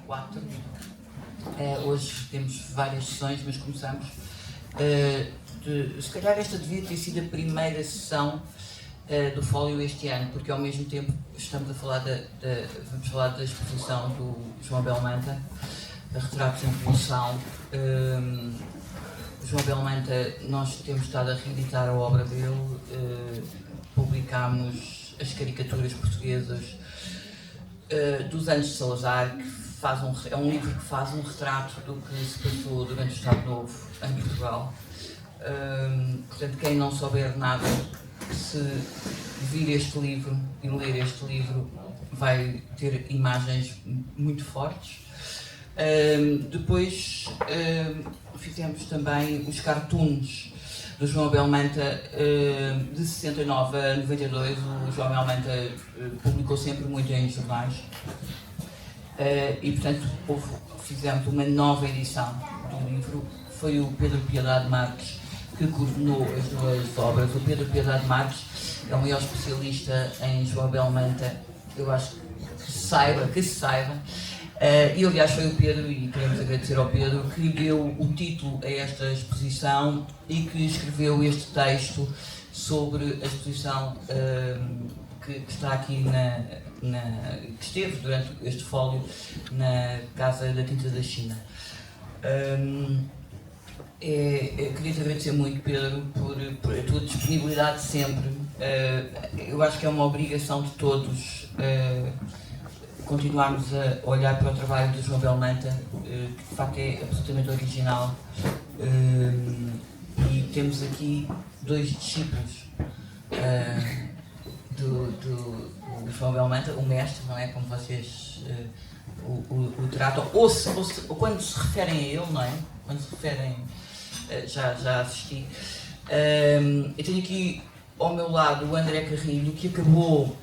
4. Hoje temos várias sessões, mas começamos. Se calhar esta devia ter sido a primeira sessão do Fólio este ano, porque ao mesmo tempo estamos a falar vamos falar da exposição do João Belmanta, Retratos em Evolução. João Belmanta, nós temos estado a reeditar a obra dele, publicámos as caricaturas portuguesas dos anos de Salazar, que é um livro que faz um retrato do que se passou durante o Estado Novo em Portugal. Portanto, quem não souber nada, se vir este livro e ler este livro, vai ter imagens muito fortes. Depois fizemos também os cartoons do João Belmanta, de 69 a 92. O João Belmanta publicou sempre muito em jornais, e portanto fizemos uma nova edição do livro. Foi o Pedro Piedade Marques que coordenou as duas obras. O Pedro Piedade Marques é o maior especialista em João Belmanta, eu acho que se saiba. E aliás foi o Pedro, e queremos agradecer ao Pedro, que deu o título a esta exposição e que escreveu este texto sobre a exposição que está aqui que esteve durante este fólio na Casa da Tinta da China. Queria-te agradecer muito, Pedro, por a tua disponibilidade sempre. Eu acho que é uma obrigação de todos continuarmos a olhar para o trabalho do João Belmanta, que de facto é absolutamente original. E temos aqui dois discípulos do João Belmanta, o mestre, não é? Como vocês o tratam, ou quando se referem a ele, não é? Quando se referem, já assisti. Eu tenho aqui ao meu lado o André Carrilho, que acabou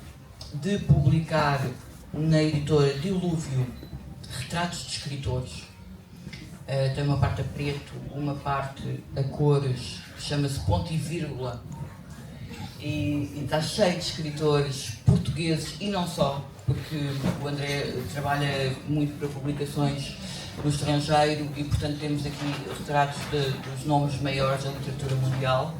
de publicar na editora Dilúvio Retratos de Escritores. Tem uma parte a preto, uma parte a cores, chama-se Ponto e Vírgula, e está cheio de escritores portugueses e não só, porque o André trabalha muito para publicações no estrangeiro e portanto temos aqui retratos dos nomes maiores da literatura mundial.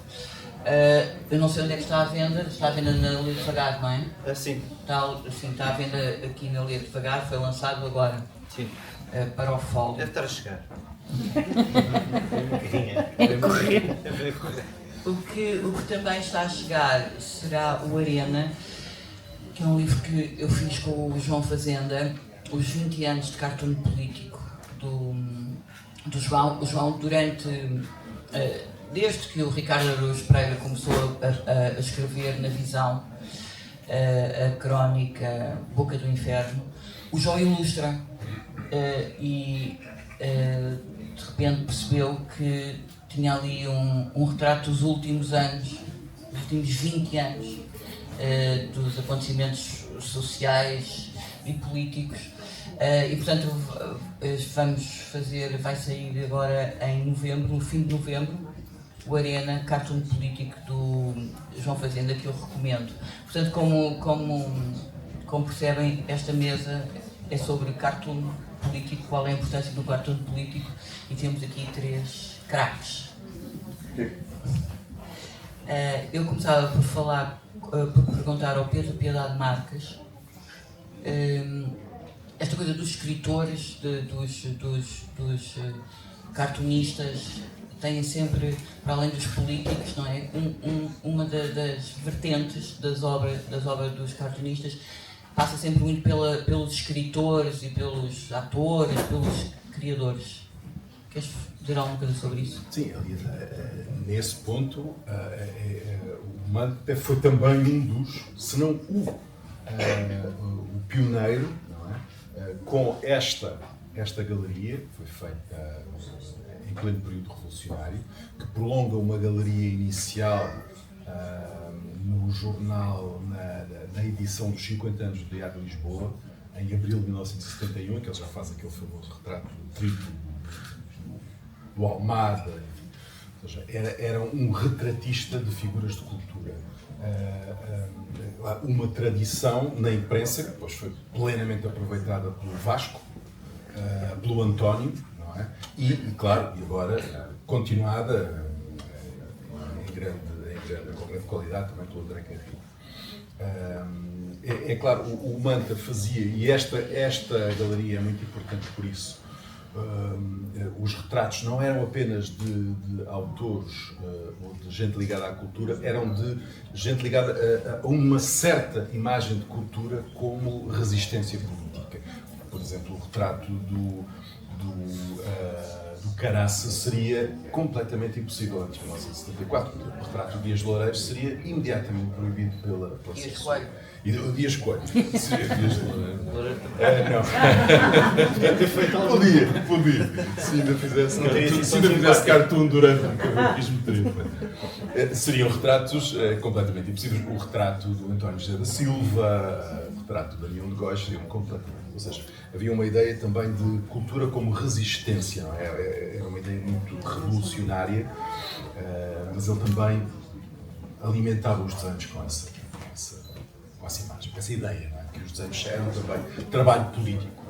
Eu não sei onde é que está à venda na Ler Devagar, não é? Sim. Está à venda aqui na Ler Devagar, foi lançado agora. Sim. Para o fólio. Deve estar a chegar. O que também está a chegar será o Arena, que é um livro que eu fiz com o João Fazenda, os 20 anos de cartoon político do João. O João, desde que o Ricardo Araújo Pereira começou a escrever na Visão a crónica Boca do Inferno, o João ilustra e de repente percebeu que tinha ali um retrato dos últimos anos, dos últimos 20 anos, dos acontecimentos sociais e políticos. E portanto vai sair agora em novembro, no fim de novembro, o Arena, cartoon político do João Fazenda, que eu recomendo. Portanto, como percebem, esta mesa é sobre cartoon político, qual é a importância do cartoon político, e temos aqui 3 craques. Eu começava por perguntar ao Pedro Piedade Marques, esta coisa dos escritores, dos cartunistas, têm sempre, para além dos políticos, não é? Uma das vertentes das obras dos cartunistas passa sempre muito pelos escritores e pelos atores, pelos criadores. Queres dizer alguma coisa sobre isso? Sim, aliás, nesse ponto, o Manta foi também um dos, se não o pioneiro, não é? Com esta galeria, que foi feita em pleno período revolucionário, que prolonga uma galeria inicial no jornal, na edição dos 50 anos do Diário de Lisboa, em abril de 1971, que ele já faz aquele famoso retrato triplo do Almada. Ou seja, era um retratista de figuras de cultura. Uma tradição na imprensa, que depois foi plenamente aproveitada pelo Vasco, pelo António, não é? E claro, e agora continuada com grande qualidade também pelo André Carrilho. É claro, o Manta fazia, e esta galeria é muito importante por isso. Os retratos não eram apenas de autores ou de gente ligada à cultura, eram de gente ligada a uma certa imagem de cultura como resistência política. Por exemplo, o retrato do Caraça seria completamente impossível antes de 1974. O retrato do Dias de Loureiro seria imediatamente proibido pela censura. E o Dias Coelho. Seria Dias de Loureiro. Podia ter feito algo. Podia. Se ainda fizesse cartoon durante o cavalquismo, teria feito. Seriam retratos completamente impossíveis. O retrato do António José da Silva, o retrato do Damião de Góis seriam completamente. Ou seja, havia uma ideia também de cultura como resistência, não é? Era uma ideia muito revolucionária, mas ele também alimentava os desenhos com essa imagem, com essa ideia, não é? Que os desenhos eram também trabalho político.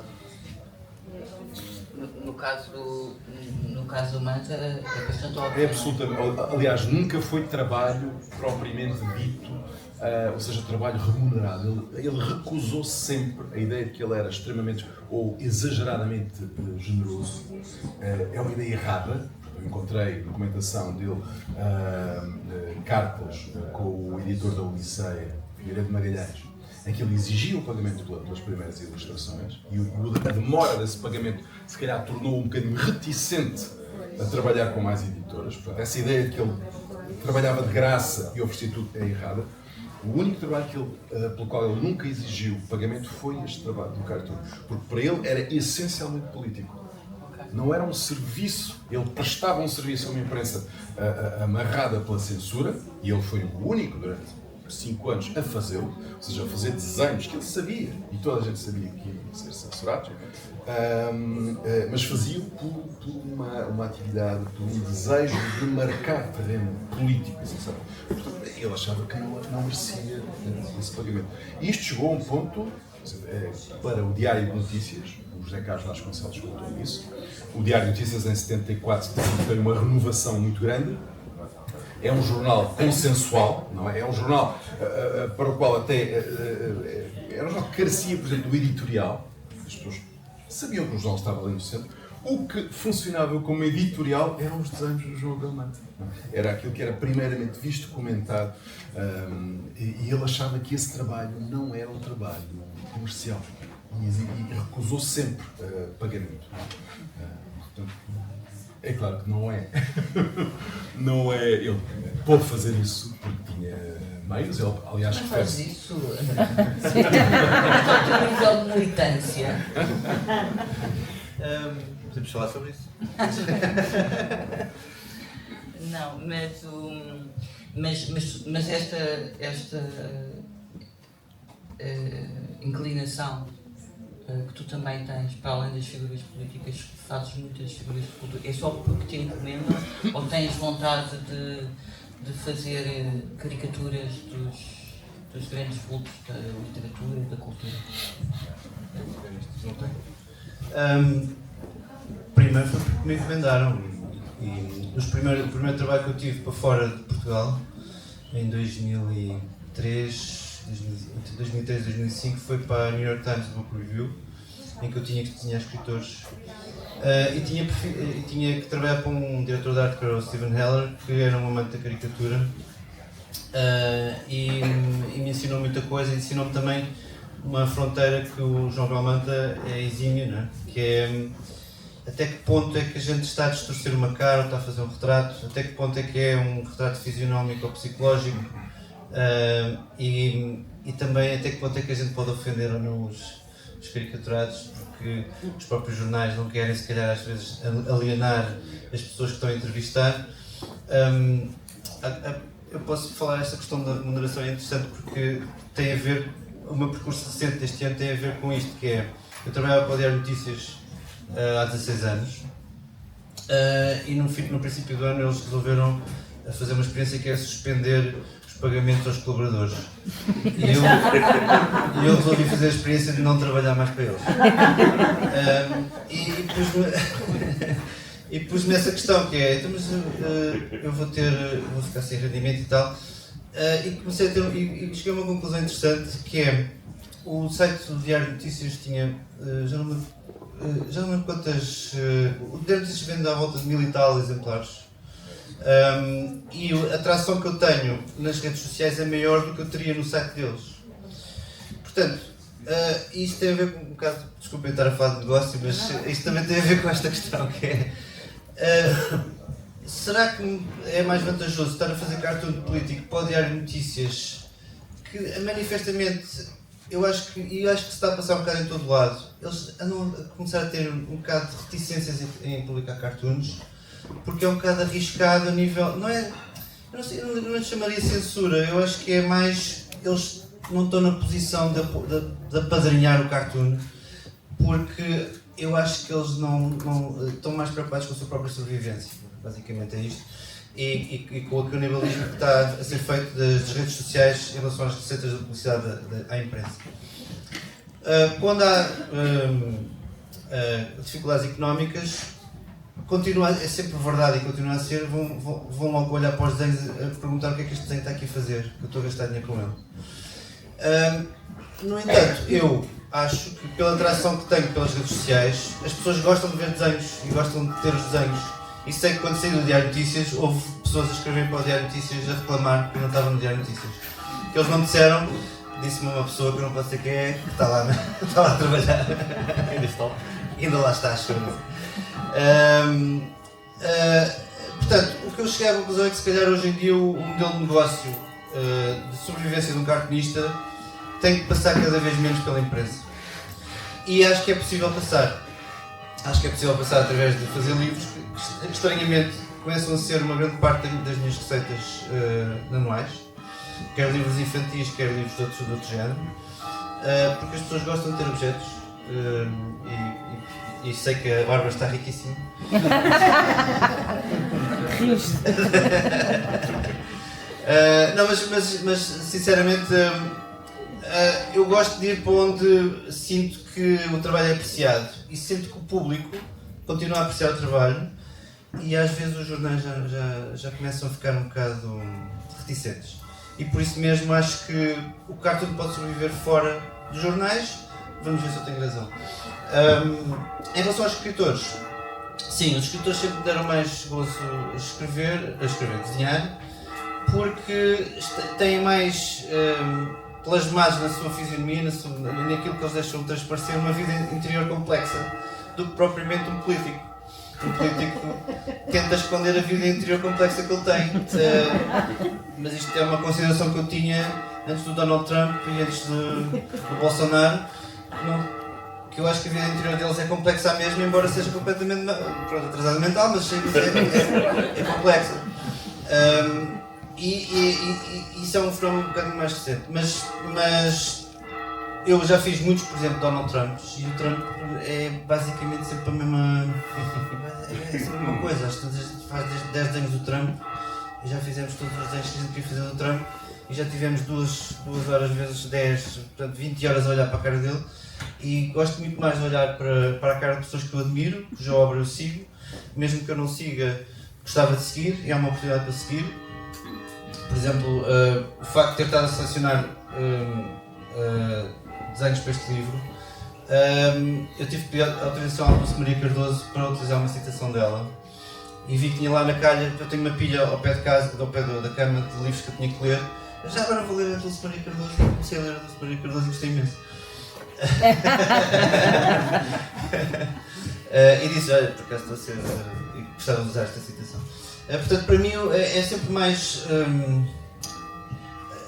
No caso do Manta é bastante óbvio. É absolutamente. Aliás, nunca foi trabalho propriamente dito, ou seja, trabalho remunerado. Ele recusou sempre a ideia de que ele era extremamente ou exageradamente generoso. É uma ideia errada. Eu encontrei documentação dele, cartas com o editor da Odisseia, Figueiredo de Magalhães, em que ele exigia o pagamento pelas primeiras ilustrações e a demora desse pagamento se calhar tornou um bocadinho reticente a trabalhar com mais editoras. Portanto, essa ideia de que ele trabalhava de graça e oferecia tudo é errada. O único trabalho pelo qual ele nunca exigiu pagamento foi este trabalho do cartoon, porque para ele era essencialmente político. Não era um serviço, ele prestava um serviço a uma imprensa amarrada pela censura, e ele foi o único durante 5 anos a fazê-lo, ou seja, a fazer desenhos que ele sabia, e toda a gente sabia que iam ser censurados, mas fazia-o por uma atividade, por um desejo de marcar terreno político, essencialmente. Portanto, ele achava que não merecia esse pagamento. E isto chegou a um ponto, para o Diário de Notícias, o José Carlos Vasconcelos contou isso, o Diário de Notícias em 74 tem uma renovação muito grande. É um jornal consensual, não é? É um jornal para o qual até era um jornal que carecia, por exemplo, do editorial. As pessoas sabiam que o jornal estava ali no centro. O que funcionava como editorial eram os desenhos do João Belmonte. Era aquilo que era primeiramente visto, comentado, e ele achava que esse trabalho não era um trabalho comercial e recusou sempre pagamento. Portanto, é claro que não é. Não é. Ele pôde fazer isso porque tinha meios. Ele, aliás, não faz isso. Só um nível de militância. Podemos falar sobre isso? Não, mas esta inclinação que tu também tens, para além das figuras políticas, fazes muitas figuras de cultura, é só porque te encomendam ou tens vontade de fazer caricaturas dos grandes vultos da literatura e da cultura? Não tem. Primeiro foi porque me encomendaram. E o primeiro trabalho que eu tive para fora de Portugal, em 2003, 2005, foi para a New York Times Book Review, em que eu tinha escritores e tinha que trabalhar com um diretor de arte, que era o Steven Heller, que era um amante da caricatura, e me ensinou muita coisa. Ensinou-me também uma fronteira que o João Belmonte é exímio, não é? Que é até que ponto é que a gente está a distorcer uma cara ou está a fazer um retrato, até que ponto é que é um retrato fisionómico ou psicológico, e também até que ponto é que a gente pode ofender ou não os caricaturados, porque os próprios jornais não querem, se calhar, às vezes alienar as pessoas que estão a entrevistar. Eu posso falar esta questão da remuneração, é interessante porque tem a ver, o meu percurso recente deste ano tem a ver com isto, que é, eu trabalhava para o Diário de Notícias há 16 anos, e no princípio do ano eles resolveram fazer uma experiência que é suspender os pagamentos aos colaboradores. E eu resolvi fazer a experiência de não trabalhar mais para eles. E pus-me nessa questão que é, então, mas eu vou ficar sem rendimento e tal. E comecei a ter, e cheguei a uma conclusão interessante, que é, o site do Diário de Notícias tinha, já não me lembro quantas, o Diário de Notícias vende à volta de 1000 e tal exemplares. E a atração que eu tenho nas redes sociais é maior do que eu teria no site deles. Portanto, isto tem a ver com um bocado, desculpem estar a falar de negócio, mas isto também tem a ver com esta questão, que é, será que é mais vantajoso estar a fazer cartoon político para o Diário de Notícias, que manifestamente, eu acho que se está a passar um bocado em todo lado, eles andam a começar a ter um bocado de reticências em publicar cartoons, porque é um bocado arriscado a nível, não é, eu não chamaria censura, eu acho que é mais, eles não estão na posição de apadrinhar o cartoon, porque eu acho que eles não estão mais preocupados com a sua própria sobrevivência, basicamente é isto, e com o canibalismo que está a ser feito das redes sociais em relação às receitas de publicidade à imprensa. Quando há dificuldades económicas, é sempre verdade e continua a ser, vão logo olhar para os desenhos a perguntar o que é que este desenho está aqui a fazer, que eu estou a gastar dinheiro com ele. No entanto, eu acho que pela atração que tenho pelas redes sociais, as pessoas gostam de ver desenhos e gostam de ter os desenhos. E sei que quando saí do Diário de Notícias, houve pessoas a escrever para o Diário de Notícias a reclamar que eu não estava no Diário de Notícias. Que eles não me disseram, disse-me uma pessoa que eu não posso dizer quem é, que está lá a trabalhar. Ainda lá está, acho eu. Portanto, o que eu cheguei à conclusão é que se calhar hoje em dia o modelo de negócio de sobrevivência de um cartunista tem que passar cada vez menos pela imprensa. E acho que é possível passar. Acho que é possível passar através de fazer livros que estranhamente começam a ser uma grande parte das minhas receitas anuais, quer livros infantis, quer livros de outro género, porque as pessoas gostam de ter objetos e sei que a Bárbara está riquíssima. Não, mas sinceramente eu gosto de ir para onde sinto que o trabalho é apreciado e sinto que o público continua a apreciar o trabalho e às vezes os jornais já começam a ficar um bocado reticentes. E por isso mesmo acho que o cartoon pode sobreviver fora dos jornais. Vamos ver se eu tenho razão. Em relação aos escritores, sim, os escritores sempre deram mais gozo a escrever, desenhar, porque têm mais plasmados na sua fisionomia, naquilo que eles deixam transparecer, uma vida interior complexa, do que propriamente um político. Um político tenta esconder a vida interior complexa que ele tem. Mas isto é uma consideração que eu tinha antes do Donald Trump e antes do Bolsonaro. Que eu acho que a vida interior deles é complexa mesmo, embora seja completamente atrasada mental, mas é complexa. E isso é um fenómeno um bocadinho mais recente. Mas eu já fiz muitos, por exemplo, Donald Trump, e o Trump é basicamente sempre a mesma coisa. Às vezes faz 10 desenhos do Trump e já fizemos todos os desenhos que a gente queria fazer do Trump e já tivemos 2 horas vezes 10, portanto 20 horas a olhar para a cara dele. E gosto muito mais de olhar para a cara de pessoas que eu admiro, cuja obra eu sigo, mesmo que eu não siga, gostava de seguir, e é uma oportunidade para seguir. Por exemplo, o facto de ter estado a selecionar desenhos para este livro, eu tive que pedir autorização à Dulce Maria Cardoso para utilizar uma citação dela, e vi que tinha lá na calha, eu tenho uma pilha ao pé de casa, ao pé da cama de livros que eu tinha que ler. Já agora vou ler a Dulce Maria Cardoso, e comecei a ler a Dulce Maria Cardoso e gostei imenso. E disse, olha, por acaso estou a ser, gostava de usar esta citação. Portanto, para mim é sempre mais,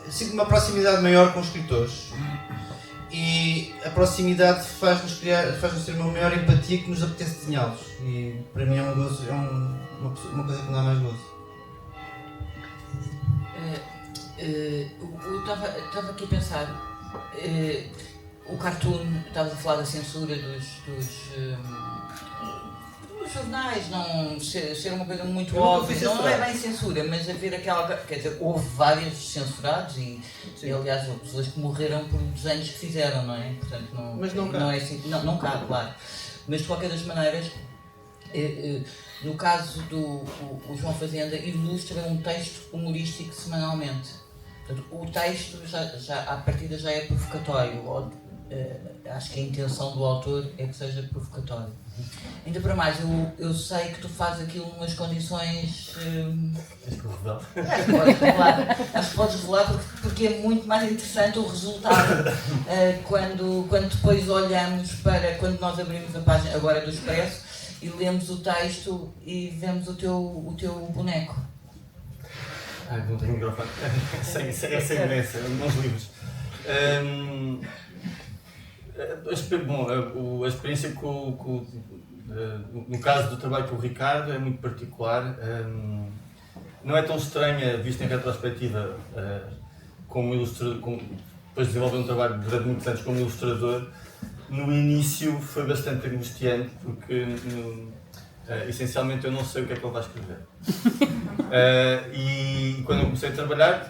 sinto uma proximidade maior com os escritores e a proximidade faz-nos ter uma maior empatia que nos apetece desenhá-los e para mim é um gozo, uma coisa que me dá mais gozo. Eu estava aqui a pensar, nos jornais, não ser uma coisa muito Eu nunca óbvia, fui não é censurado. bem censura, mas haver aquela, quer dizer, houve vários censurados e aliás houve pessoas que morreram por desenhos que fizeram, não é? Portanto, Mas não cá. não é assim, não cá, claro. Mas de qualquer das maneiras, no caso do o João Fazenda ilustra um texto humorístico semanalmente. Portanto, o texto já à partida já é provocatório. Acho que a intenção do autor é que seja provocatório. Ainda para mais, eu sei que tu fazes aquilo numas condições. Acho que eu revelo. Acho que podes revelar porque é muito mais interessante o resultado quando depois olhamos para. Quando nós abrimos a página agora do Expresso e lemos o texto e vemos o teu boneco. Não tenho microfone. Essa é imensa, bons livros. A experiência no caso do trabalho com o Ricardo é muito particular. Não é tão estranha, vista em retrospectiva, como ilustrador, depois de desenvolver um trabalho durante muitos anos como ilustrador. No início foi bastante angustiante, porque essencialmente eu não sei o que é que ele vai escrever. E quando eu comecei a trabalhar,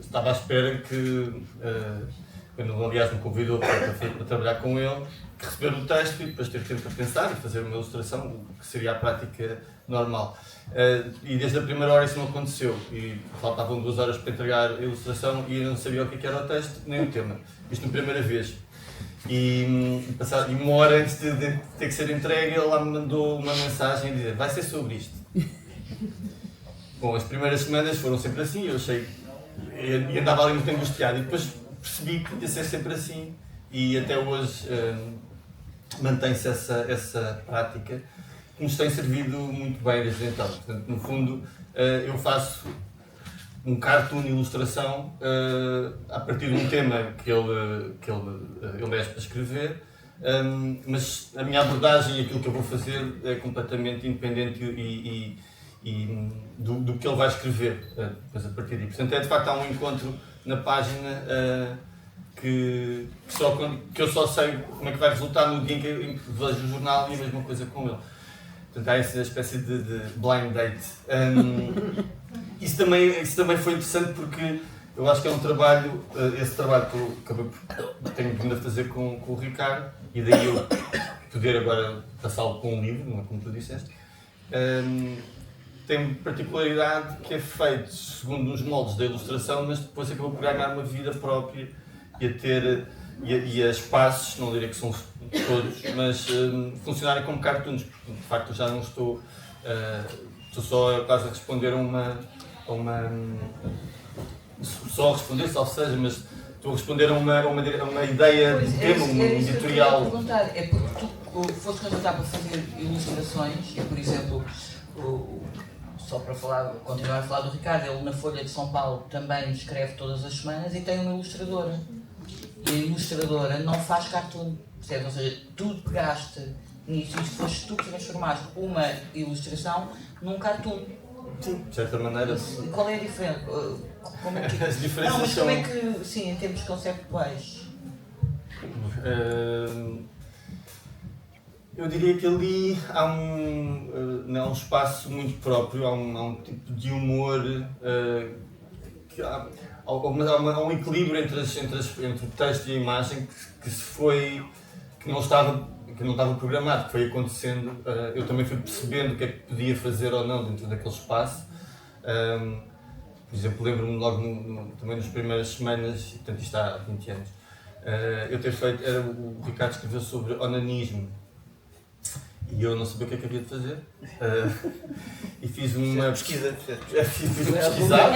estava à espera que, quando aliás me convidou para trabalhar com ele, que receber o texto e depois ter tempo para pensar e fazer uma ilustração, que seria a prática normal. E desde a primeira hora isso não aconteceu, e faltavam 2 horas para entregar a ilustração e eu não sabia o que era o texto nem o tema. Isto na primeira vez. E uma hora antes de ter que ser entregue, ele lá me mandou uma mensagem a dizer: vai ser sobre isto. Bom, as primeiras semanas foram sempre assim, eu achei, e andava ali muito angustiado, e depois percebi que podia ser sempre assim, e até hoje mantém-se essa prática, que nos tem servido muito bem desde então. Portanto, no fundo, eu faço um cartoon ilustração a partir de um tema que ele desce para escrever, mas a minha abordagem e aquilo que eu vou fazer é completamente independente e do que ele vai escrever depois a partir daí. Portanto, de facto há um encontro na página que eu só sei como é que vai resultar no dia em que vejo o jornal, e a mesma coisa com ele. Portanto, há essa espécie de blind date. Isso também foi interessante porque eu acho que é um trabalho, esse trabalho que eu tenho vindo a fazer com o Ricardo, e daí eu poder agora passá-lo com um livro, não é como tu disseste, tem particularidade que é feito segundo os moldes da ilustração, mas depois acabou por ganhar uma vida própria e a espaços, não diria que são todos, mas funcionarem como cartoons. De facto, eu já não estou só quase a responder só a responder, salvo seja, mas estou a responder a uma ideia de tema, um editorial. É porque tu foste contratado para fazer ilustrações e, por exemplo, só para continuar a falar do Ricardo, ele na Folha de São Paulo também escreve todas as semanas e tem uma ilustradora. E a ilustradora não faz cartoon, percebes? Ou seja, tu pegaste nisso e foste tu que transformaste uma ilustração num cartoon. Sim, de certa maneira. Qual é a diferença? Como é que... As diferenças não, mas são... como é que, sim, em termos conceptuais? Eu diria que ali há um espaço muito próprio, há um tipo de humor, há um equilíbrio entre o texto e a imagem que não estava programado, que foi acontecendo. Eu também fui percebendo o que é que podia fazer ou não dentro daquele espaço. Por exemplo, lembro-me logo também nas primeiras semanas, portanto isto há 20 anos, eu ter feito, o Ricardo escreveu sobre onanismo. E eu não sabia o que é que havia de fazer. E fiz uma pesquisa. Fiz uma pesquisar.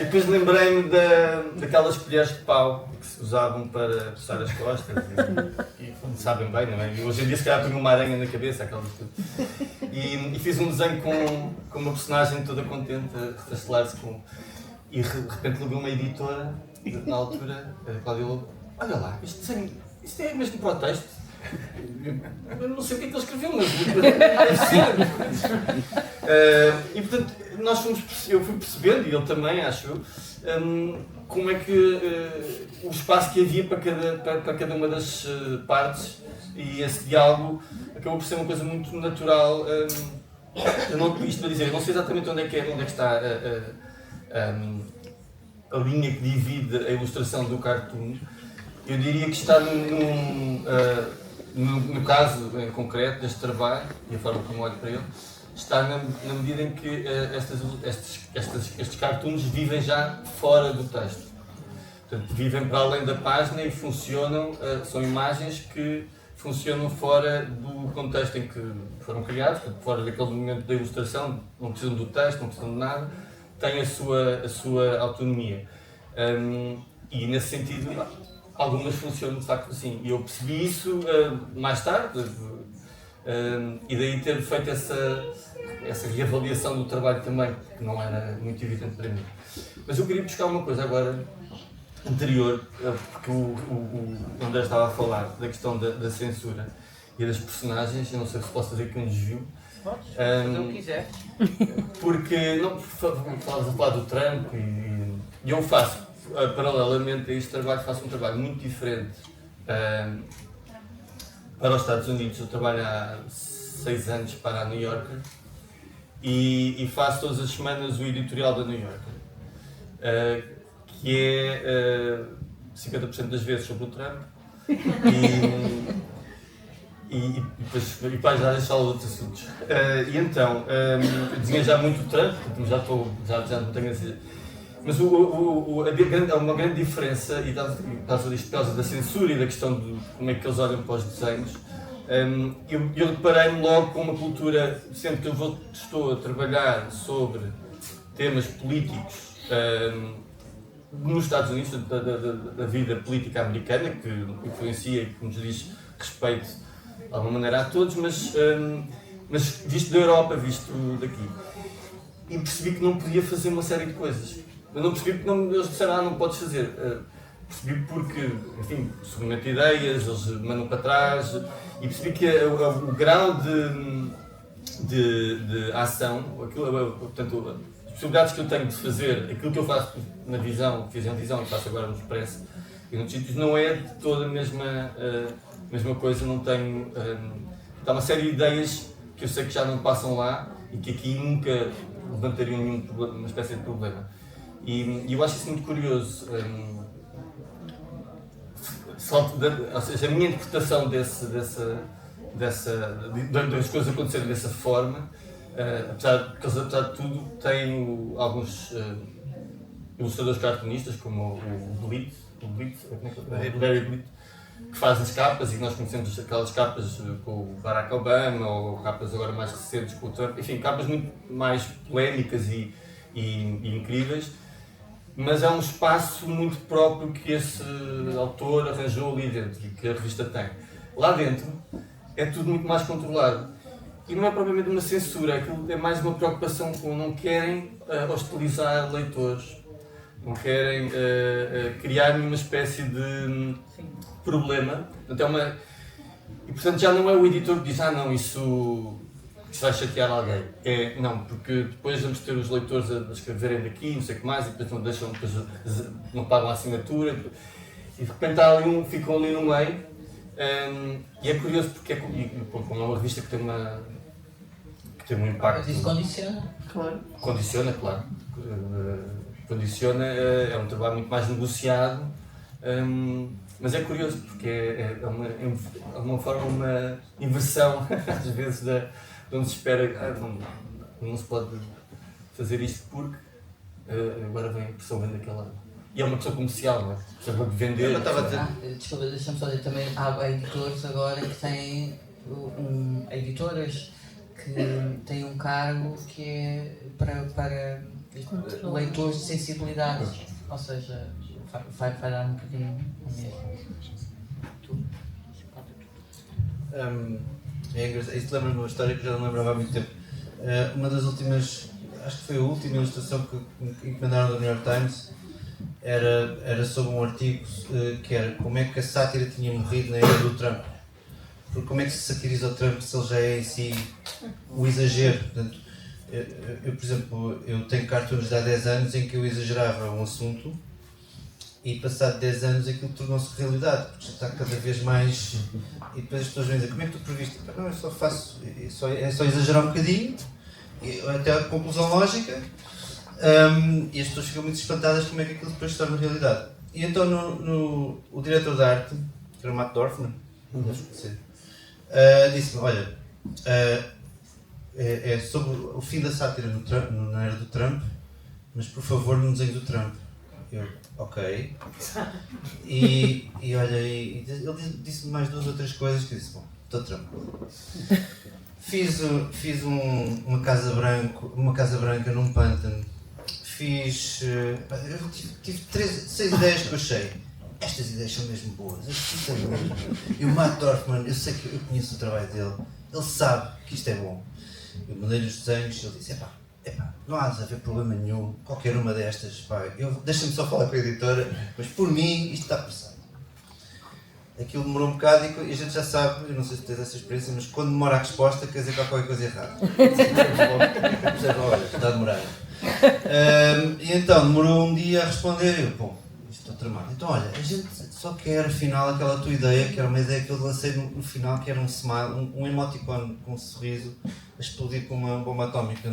E depois lembrei-me daquelas colheres de pau que se usavam para coçar as costas. E sabem bem, não é? E hoje em dia se calhar ponho uma aranha na cabeça, aquelas coisas. E fiz um desenho com uma personagem toda contente a rastelar-se com. E de repente levei uma editora, na altura, a Cláudia Lobo: olha lá, este desenho, isto é mesmo para o texto. Eu não sei o que é que ele escreveu, mas deve ser. E portanto, eu fui percebendo, e ele também, acho eu, como é que o espaço que havia para cada uma das partes e esse diálogo acabou por ser uma coisa muito natural. Eu não, isto para dizer, eu não sei exatamente onde é que está a linha que divide a ilustração do cartoon. Eu diria que está no caso em concreto deste trabalho, e a forma como olho para ele, está na medida em que estes cartoons vivem já fora do texto. Portanto, vivem para além da página e funcionam, são imagens que funcionam fora do contexto em que foram criados, portanto, fora daquele momento da ilustração, não precisam do texto, não precisam de nada, têm a sua autonomia. E nesse sentido, algumas funcionam de facto assim. E eu percebi isso mais tarde, e daí ter feito essa reavaliação do trabalho também, que não era muito evidente para mim. Mas eu queria buscar uma coisa agora anterior, porque o André estava a falar da questão da censura e das personagens. Eu não sei se posso fazer aqui um desvio. Podes, se eu quiser. Porque não, falas a falar do Trump e eu faço, paralelamente a este trabalho, faço um trabalho muito diferente para os Estados Unidos. Eu trabalho há 6 anos para a New Yorker e faço todas as semanas o editorial da New Yorker, que é 50% das vezes sobre o Trump e depois já deixar outros assuntos. E então, desenhei já muito o Trump, já não tenho a dizer. Mas há uma grande diferença, e por causa da censura e da questão de como é que eles olham para os desenhos, eu deparei-me logo com uma cultura, sempre que eu estou a trabalhar sobre temas políticos nos Estados Unidos, da vida política americana, que influencia e que nos diz respeito de alguma maneira a todos, mas visto da Europa, visto daqui. E percebi que não podia fazer uma série de coisas. Eu não percebi porque eles disseram, não podes fazer. Percebi porque, enfim, submeto ideias, eles mandam para trás, e percebi que o grau de ação, portanto, as possibilidades que eu tenho de fazer aquilo que eu faço na visão, fiz em visão e faço agora no Expresso e noutros sítios, não é de toda a mesma coisa. Não tenho. Há uma série de ideias que eu sei que já não passam lá e que aqui nunca levantariam nenhum problema, uma espécie de problema. E eu acho isso muito curioso. Ou seja, a minha interpretação das coisas acontecerem dessa forma, apesar de tudo, tem alguns ilustradores cartunistas, como o Blitt, Barry Blitt, que faz as capas, e nós conhecemos aquelas capas com o Barack Obama, ou capas agora mais recentes com o Trump, enfim, capas muito mais polémicas e incríveis. Mas é um espaço muito próprio que esse autor arranjou ali dentro e que a revista tem. Lá dentro é tudo muito mais controlado. E não é propriamente uma censura, aquilo é mais uma preocupação com não querem hostilizar leitores, não querem criar uma espécie de problema. Portanto, e portanto já não é o editor que diz, não, isso vai chatear alguém. Não, porque depois vamos ter os leitores a escreverem daqui, não sei o que mais, e depois não pagam a assinatura, e de repente ficam ali no meio. E é curioso porque como é uma revista que tem um impacto. Mas isso condiciona. Claro. Condiciona, claro. Condiciona, é um trabalho muito mais negociado. Mas é curioso porque é uma forma, uma inversão, às vezes, onde se espera, não se pode fazer isto porque agora vem a pressão vem daquele lado. E é uma questão comercial, não é? Precisa de vender. Desculpa, deixa-me só dizer também, há editores agora que têm editoras que têm um cargo que é para leitores de sensibilidade, ou seja, vai dar um bocadinho mesmo. É engraçado, isso lembra-me uma história que já não lembrava há muito tempo. Uma das últimas, acho que foi a última ilustração que encomendaram do New York Times, era sobre um artigo que era como é que a sátira tinha morrido na era do Trump. Porque como é que se satiriza o Trump se ele já é em si o exagero. Portanto, eu, por exemplo, eu tenho cartoons de há 10 anos em que eu exagerava um assunto E passado 10 anos aquilo tornou-se realidade, porque já está cada vez mais. E depois as pessoas vêm dizer: como é que tu previste? Não, eu só faço. É só exagerar um bocadinho, até a conclusão lógica, e as pessoas ficam muito espantadas como é que aquilo depois se torna realidade. E então o diretor de arte, que era o Matt Dorfman, disse-me: olha, é sobre o fim da sátira na era do Trump, mas por favor não desenhe do Trump. Eu, ok. E olha, ele disse-me mais 2 ou 3 coisas que eu disse: bom, estou tranquilo. Fiz uma casa branca num pântano. Eu tive 6 ideias que eu achei. Estas ideias são mesmo boas. E o Matt Dorfman, eu sei que eu conheço o trabalho dele. Ele sabe que isto é bom. Eu mandei-lhe os desenhos e ele disse: epá, não há de haver problema nenhum, qualquer uma destas, pá, deixa-me só falar com a editora, mas por mim isto está passado. Aquilo demorou um bocado e a gente já sabe, eu não sei se tens essa experiência, mas quando demora a resposta quer dizer que há qualquer coisa errada. Olha, está a demorar. E então demorou um dia a responder e eu, bom, isto estou tramado. Então olha, a gente só quer afinal aquela tua ideia, que era uma ideia que eu lancei no final, que era um smile, um emoticon com um sorriso a explodir com uma bomba atómica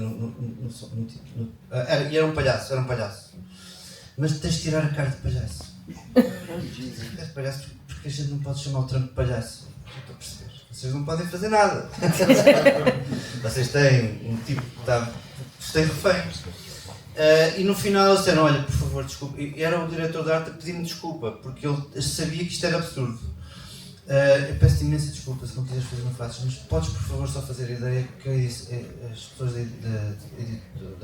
e era um palhaço. Mas tens de tirar a cara de palhaço. De palhaço porque a gente não pode chamar o Trump de palhaço. Estou a perceber. Vocês não podem fazer nada. Vocês têm um tipo que está... Vocês têm refém. E no final eles disseram: olha, por favor, desculpa. E era o diretor de arte a pedir-me desculpa, porque ele sabia que isto era absurdo. Eu peço-te imensa desculpa se não quiseres fazer, não faças, mas podes, por favor, só fazer a ideia que as pessoas da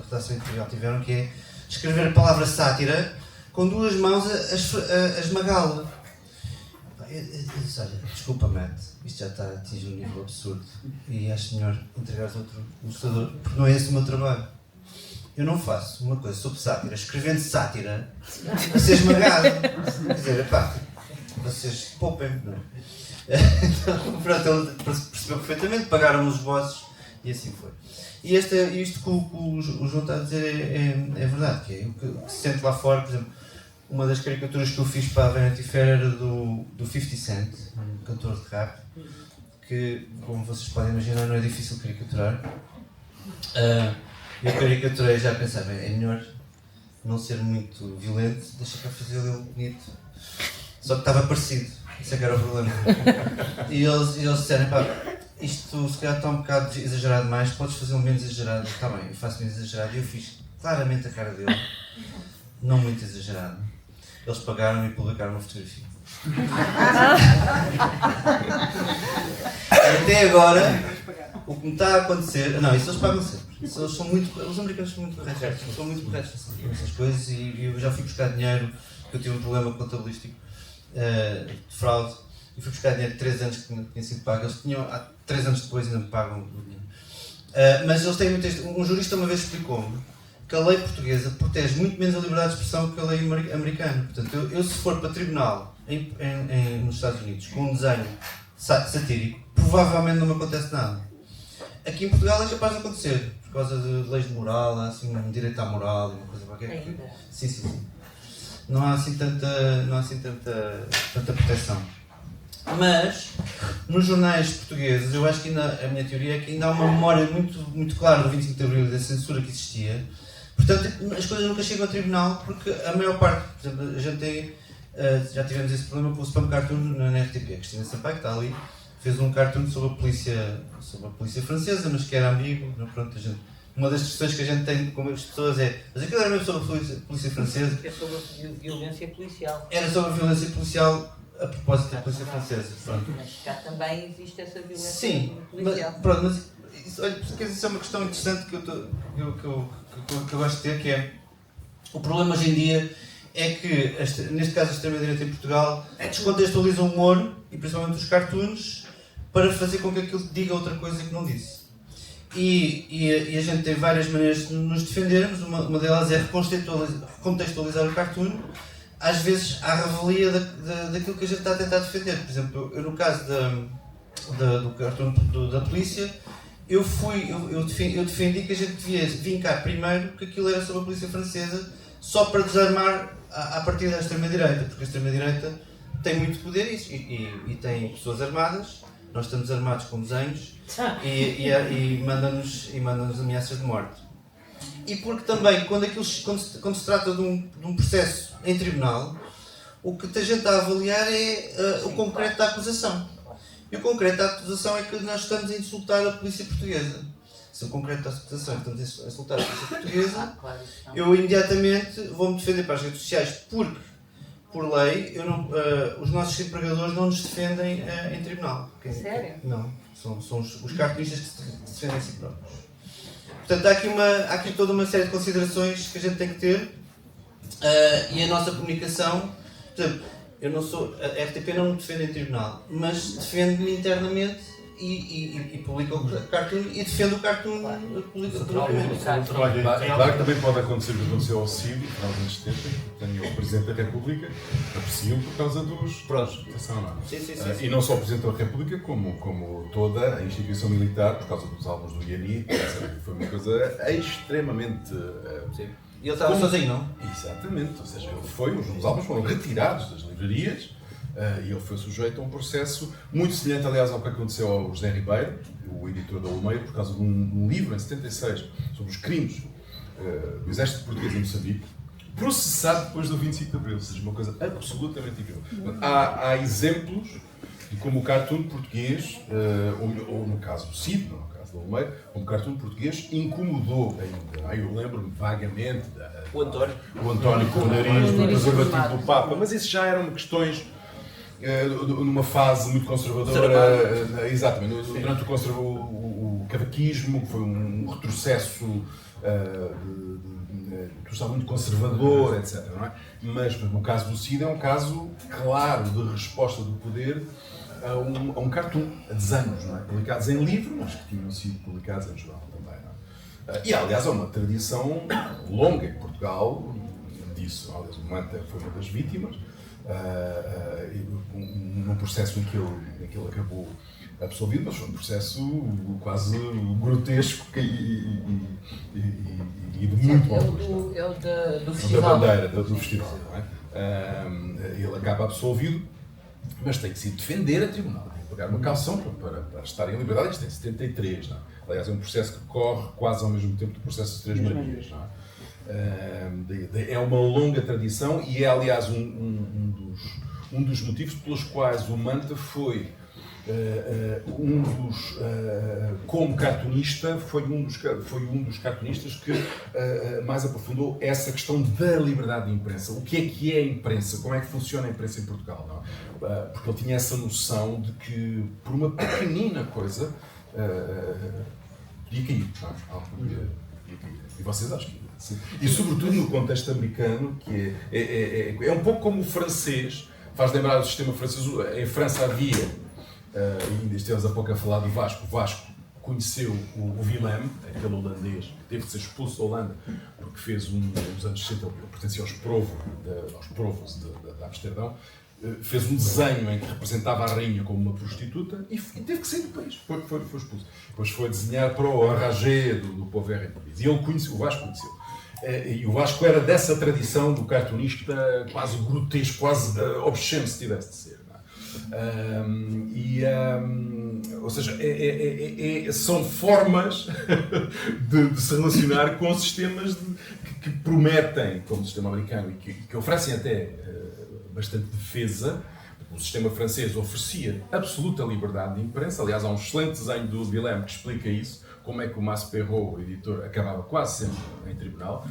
redação editorial tiveram, que é escrever a palavra sátira com 2 mãos a esmagá-la. Eu disse: olha, desculpa, Matt, isto já está a atingir um nível absurdo e acho melhor entregares a outro ilustrador, porque não é esse o meu trabalho. Eu não faço uma coisa sobre sátira, escrevendo sátira, a ser esmagado. Quer dizer, pá, vocês poupem-me, não é? Então, pronto, ele percebeu perfeitamente, pagaram os vossos e assim foi. E isto que o João está a dizer é verdade, que é o que se sente lá fora. Por exemplo, uma das caricaturas que eu fiz para a Vanity Fair era do 50 Cent, um cantor de rap, que, como vocês podem imaginar, não é difícil caricaturar. Eu caricaturei já a pensar: bem, é melhor não ser muito violento, deixa cá fazer ele bonito. Só que estava parecido, isso é que era o problema. E eles disseram: pá, isto se calhar está um bocado exagerado demais, podes fazer um menos exagerado. Está bem, eu faço menos exagerado. E eu fiz claramente a cara dele, não muito exagerado. Eles pagaram e publicaram uma fotografia. Até agora, o que me está a acontecer... Não, isso eles pagam sempre. Os americanos são muito corretos. São muito corretos nessas coisas, e eu já fui buscar dinheiro, porque eu tive um problema contabilístico de fraude, e fui buscar dinheiro de 3 anos que tinha sido pago. Eles tinham, há 3 anos depois ainda me pagam o dinheiro. Mas eles têm muito... Um jurista uma vez explicou-me que a lei portuguesa protege muito menos a liberdade de expressão que a lei americana. Portanto, eu se for para tribunal nos Estados Unidos com um desenho satírico, provavelmente não me acontece nada. Aqui em Portugal é capaz de acontecer, por causa de leis de moral, há assim um direito à moral e uma coisa qualquer. Sim. Não há assim tanta proteção. Mas, nos jornais portugueses, eu acho que ainda, a minha teoria é que ainda há uma memória muito clara do 25 de Abril e da censura que existia. Portanto, as coisas nunca chegam ao tribunal, porque a maior parte, por exemplo, a gente tem, já tivemos esse problema com o Spam Cartoon na RTP. A Cristina Sampaio, que está ali, fez um cartoon sobre a polícia francesa, mas que era ambíguo. Pronto, uma das questões que a gente tem com as pessoas é: mas aquilo era mesmo sobre a polícia francesa? É sobre a violência policial. Era sobre a violência policial a propósito da polícia francesa. Pronto. Mas cá também existe essa violência Sim, policial. mas isso, olha, isso é uma questão interessante que eu gosto de ter, que é: o problema hoje em dia é que, neste caso a extrema-direita em Portugal, descontextualiza o humor, e principalmente os cartoons, para fazer com que aquilo diga outra coisa que não disse. E a gente tem várias maneiras de nos defendermos. Uma delas é recontextualizar o cartoon, às vezes à revelia daquilo que a gente está a tentar defender. Por exemplo, eu no caso do cartoon da polícia, eu defendi que a gente devia vincar primeiro que aquilo era sobre a polícia francesa, só para desarmar a partir da extrema-direita, porque a extrema-direita tem muito poder e tem pessoas armadas, nós estamos armados com desenhos e mandam-nos ameaças de morte. E porque também, quando se trata de um processo em tribunal, o que a gente está a avaliar é o concreto da acusação. E o concreto da acusação é que nós estamos a insultar a polícia portuguesa. Se o concreto da acusação estamos a insultar a polícia portuguesa, eu imediatamente vou-me defender para as redes sociais, porque, por lei, os nossos empregadores não nos defendem em tribunal. Sério? Não, são os cartunistas que se defendem a si próprios. Portanto, há aqui toda uma série de considerações que a gente tem que ter e a nossa comunicação. Por exemplo, a RTP não me defende em tribunal, mas defende-me internamente e publica o cartoon e defende o cartoon publicamente. Claro que também pode acontecer o que aconteceu ao CID, nos anos 70, o Presidente da República apreciam por causa dos... Pronto. E não só o Presidente da República, como toda a instituição militar, por causa dos álbuns do INI, foi uma coisa extremamente... E ele estava sozinho, não? Exatamente, ou seja, os álbuns foram retirados das livrarias e ele foi sujeito a um processo muito semelhante, aliás, ao que aconteceu ao José Ribeiro, o editor da Olmeiro, por causa de um livro em 76 sobre os crimes do Exército Português em Moçambique, processado depois do 25 de Abril, ou seja, uma coisa absolutamente incrível. Há exemplos de como o cartoon português, ou no caso do CID, no caso da Olmeiro, como o cartoon português incomodou ainda. Eu lembro-me vagamente o António com o nariz, do preservativo do Papa, mas isso já eram questões numa fase muito conservadora, exatamente, durante o cavaquismo, que foi um retrocesso estava muito conservador, etc. Não é? Mas no caso do CID é um caso claro de resposta do poder a um cartoon, a desenhos, não é? Publicados em livro, mas que tinham sido publicados em jornal também. Não é? E aliás há uma tradição longa em Portugal disso. Aliás, o Manta foi uma das vítimas, num processo em que ele acabou absolvido, mas foi um processo quase grotesco e de muito mau gosto. É o do festival. Da bandeira, do festival, não é? Ele acaba absolvido, mas tem que se defender a tribunal, tem que pagar uma caução para estar em liberdade. Isto tem 73, não é? Aliás, é um processo que corre quase ao mesmo tempo do processo das Três Marias, não é? É uma longa tradição e é, aliás, um dos motivos pelos quais o Manta foi como cartunista, foi um dos cartunistas que mais aprofundou essa questão da liberdade de imprensa. O que é a imprensa? Como é que funciona a imprensa em Portugal? Não? Porque ele tinha essa noção de que, por uma pequenina coisa, podia cair. E vocês acham que sim. E sobretudo no contexto americano, que é um pouco como o francês, faz lembrar do sistema francês. Em França havia, e ainda estamos há pouco a falar do Vasco, o Vasco conheceu o Willem, aquele holandês, que teve de ser expulso da Holanda, porque fez nos anos 60, ele pertencia aos Provos de Amsterdão, fez um desenho em que representava a rainha como uma prostituta e teve que sair do país, foi expulso. Depois foi desenhar para o Enragé do Pauvert em Paris. E ele conheceu, o Vasco conheceu. E o Vasco era dessa tradição do cartunista quase grotesco, quase obsceno, se tivesse de ser. Ou seja, são formas de se relacionar com sistemas que prometem, como o sistema americano, e que oferecem até bastante defesa. O sistema francês oferecia absoluta liberdade de imprensa. Aliás, há um excelente desenho do Willem que explica isso, como é que o Mas Perrault, o editor, acabava quase sempre em tribunal.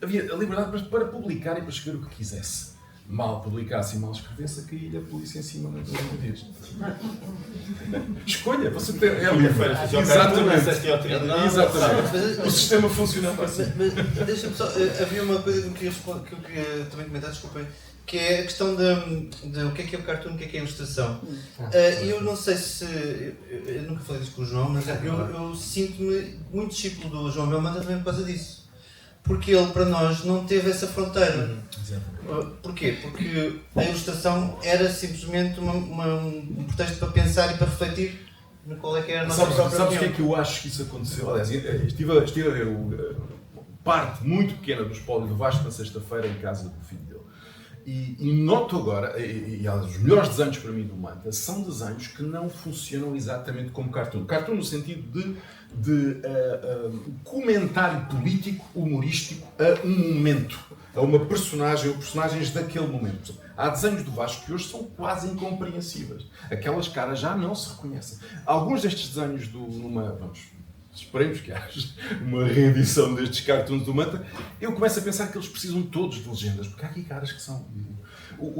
Havia a liberdade para publicar e para escrever o que quisesse. Mal publicasse e mal escrevesse, caía a polícia em cima das medidas. Escolha, você tem. É livre. Exatamente. O sistema funcionava assim. Mas deixa-me só. Havia uma coisa que eu queria também comentar, desculpem, que é a questão de o que é o cartoon, o que é a ilustração. Eu não sei se. Eu nunca falei disso com o João, mas eu sinto-me muito discípulo do João Belmanta também por causa disso. Porque ele, para nós, não teve essa fronteira. Porquê? Porque a ilustração era simplesmente um pretexto para pensar e para refletir no qual é que era a nossa própria Sabes o que é opinião. que eu acho que isso aconteceu? Aliás, estive a ver parte muito pequena do espólio do Vasco na sexta-feira em casa do filho dele. E noto agora, e os melhores desenhos para mim do Manta são desenhos que não funcionam exatamente como cartoon. Cartoon no sentido de comentário político, humorístico a um momento, a uma personagem ou personagens daquele momento. Há desenhos do Vasco que hoje são quase incompreensíveis. Aquelas caras já não se reconhecem. Alguns destes desenhos esperemos que haja uma reedição destes cartoons do Manta, eu começo a pensar que eles precisam todos de legendas, porque há aqui caras que são...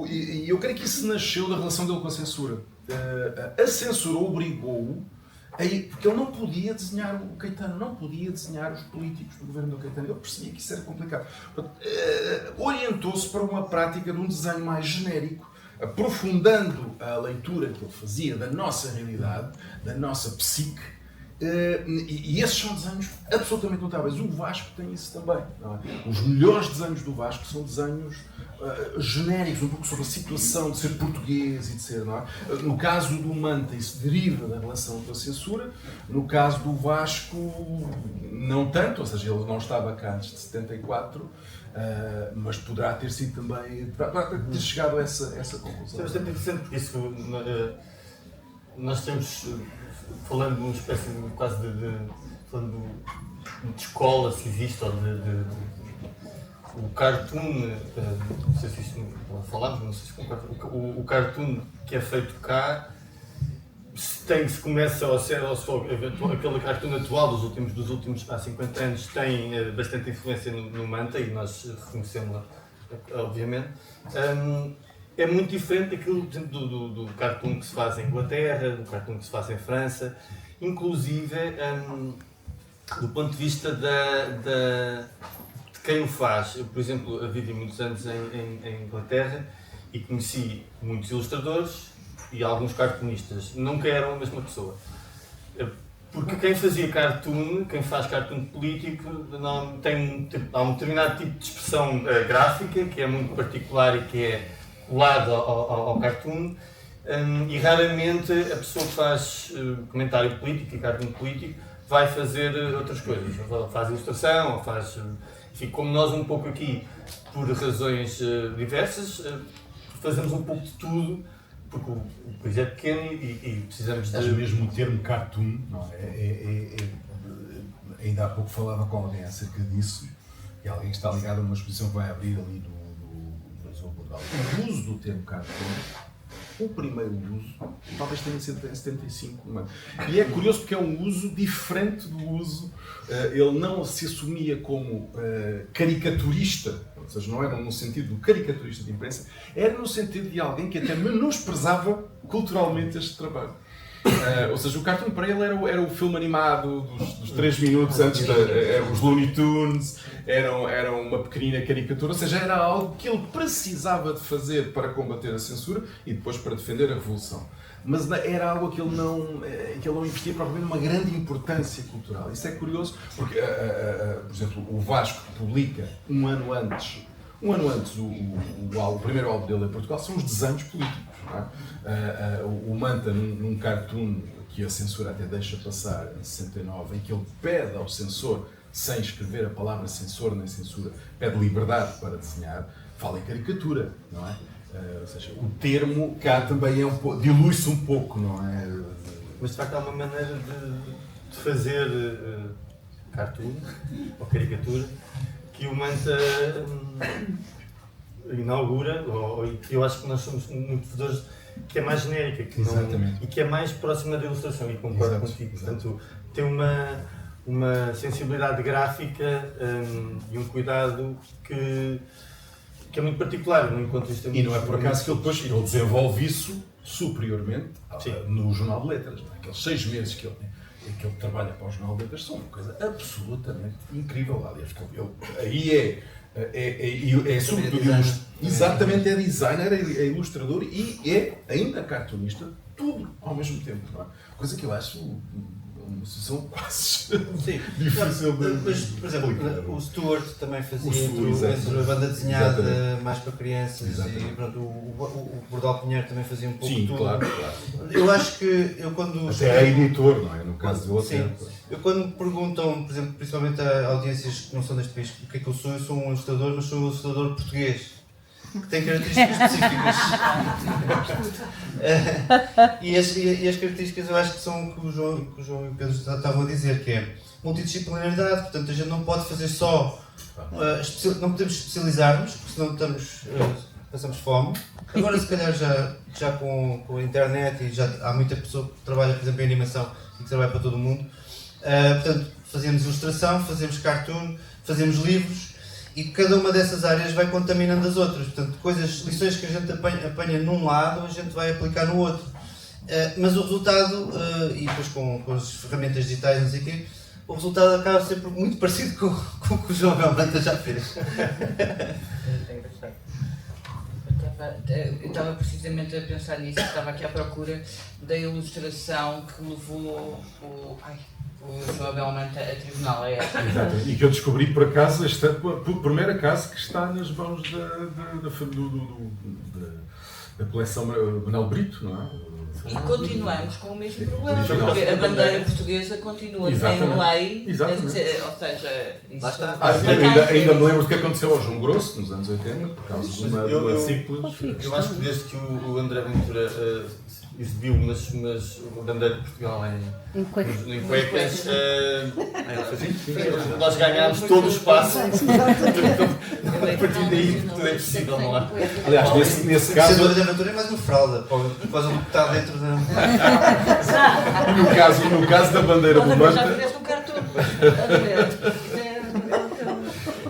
E eu creio que isso nasceu da relação dele com a censura. A censura obrigou-o, porque ele não podia desenhar o Caetano, não podia desenhar os políticos do governo do Caetano. Ele percebia que isso era complicado. Orientou-se para uma prática de um desenho mais genérico, aprofundando a leitura que ele fazia da nossa realidade, da nossa psique. E esses são desenhos absolutamente notáveis. O Vasco tem isso também. Não é? Os melhores desenhos do Vasco são desenhos genéricos, um pouco sobre a situação de ser português e de ser. Não é? No caso do Manta, isso deriva da relação com a censura. No caso do Vasco, não tanto, ou seja, ele não estava cá antes de 74, mas poderá ter sido também. Ter chegado a essa conclusão. É bastante interessante porque isso. Nós temos. Falando de uma espécie de quase falando de escola, se existe, ou o cartoon, não sei se isto falámos, não sei se concordo, o cartoon que é feito cá, se começa a ser aquele cartoon atual dos últimos 50 anos, tem bastante influência no Manta, e nós reconhecemos-la, obviamente. É muito diferente daquilo, por exemplo, do cartoon que se faz em Inglaterra, do cartoon que se faz em França, inclusive do ponto de vista de quem o faz. Eu, por exemplo, vivi muitos anos em Inglaterra e conheci muitos ilustradores e alguns cartunistas. Nunca eram a mesma pessoa. Porque quem fazia cartoon, quem faz cartoon político, há um determinado tipo de expressão gráfica que é muito particular e que é colado ao cartoon, e raramente a pessoa que faz comentário político e cartoon político vai fazer outras coisas, faz ilustração, ou faz... Enfim, como nós um pouco aqui, por razões diversas, fazemos um pouco de tudo, porque o país é pequeno e precisamos de... Mas mesmo o termo cartoon, não é? Ainda há pouco falava com alguém acerca disso, e alguém que está ligado a uma exposição que vai abrir ali do o uso do termo cartoon, o primeiro uso, talvez tenha sido em 75. E é curioso porque é um uso diferente do uso. Ele não se assumia como caricaturista, ou seja, não era no sentido do caricaturista de imprensa, era no sentido de alguém que até menosprezava culturalmente este trabalho. Ou seja, o cartoon para ele era o filme animado dos 3 minutos antes os Looney Tunes, era uma pequenina caricatura, ou seja, era algo que ele precisava de fazer para combater a censura e depois para defender a revolução. Mas era algo que ele não investia provavelmente numa grande importância cultural. Isso é curioso porque, por exemplo, o Vasco publica um ano antes o primeiro álbum dele em Portugal são os desenhos políticos. O Manta, num cartoon que a censura até deixa passar em 69, em que ele pede ao censor, sem escrever a palavra censor nem censura, pede liberdade para desenhar, fala em caricatura, não é? Ou seja, o termo cá também dilui-se um pouco, não é? Mas de facto há uma maneira de fazer cartoon ou caricatura que o Manta inaugura, eu acho que nós somos muito devedores, que é mais genérica e que é mais próxima da ilustração, e concordo contigo. Portanto, tem uma sensibilidade gráfica e um cuidado que é muito particular, no encontro isto é muito... E não é por acaso que ele desenvolve isso superiormente no Jornal de Letras. Aqueles 6 meses que ele trabalha para o Jornal de Letras são uma coisa absolutamente incrível. Aliás, aí é sobretudo exatamente, é designer, é ilustrador e é ainda cartunista, tudo ao mesmo tempo. Não é? Coisa que eu acho uma situação quase Sim. difícil de Mas, por exemplo, explicar. o Stuart também fazia O Stuart, entre exatamente. a banda desenhada Exatamente. mais para crianças Exatamente. e pronto, o Bordal Pinheiro também fazia um pouco Sim, tudo. claro. Eu acho que eu quando Até é editor, não é? No caso do Sim. outro. Eu quando me perguntam, por exemplo, principalmente a audiências que não são deste país, o que é que eu sou um ilustrador, mas sou um ilustrador português, que tem características específicas. E as características eu acho que são o que o João e o Pedro estavam a dizer, que é multidisciplinaridade, portanto a gente não pode fazer só, não podemos especializar-nos, porque senão passamos fome. Agora se calhar já com a internet e já há muita pessoa que trabalha, por exemplo, em animação e que trabalha para todo o mundo. Portanto, fazemos ilustração, fazemos cartoon, fazemos livros e cada uma dessas áreas vai contaminando as outras. Portanto, lições que a gente apanha num lado, a gente vai aplicar no outro. Mas o resultado, e depois com as ferramentas digitais, não sei o quê, o resultado acaba sempre muito parecido com o que o João Belmanta já fez. Eu estava precisamente a pensar nisso, estava aqui à procura da ilustração que levou o João Belmanta a tribunal. Exatamente. E que eu descobri por acaso, por primeiro acaso, que está nas mãos da coleção Manuel Brito, não é? E continuamos com o mesmo problema, Original. porque a bandeira portuguesa continua Exatamente. em lei, Exatamente. ou seja, isso Lá está. Ainda me lembro do que aconteceu ao João Grosso, nos anos 80, por causa de uma simples... Eu acho que desde que o André Ventura exibiu uma bandeira de Portugal em cuecas, nós ganhámos todo o espaço. A partir daí tudo é possível, não é? Aliás, nesse Sendo caso, a aventura é mais uma fralda, por causa do que está dentro da... no caso da bandeira do já Manta, fizeste um cartoon.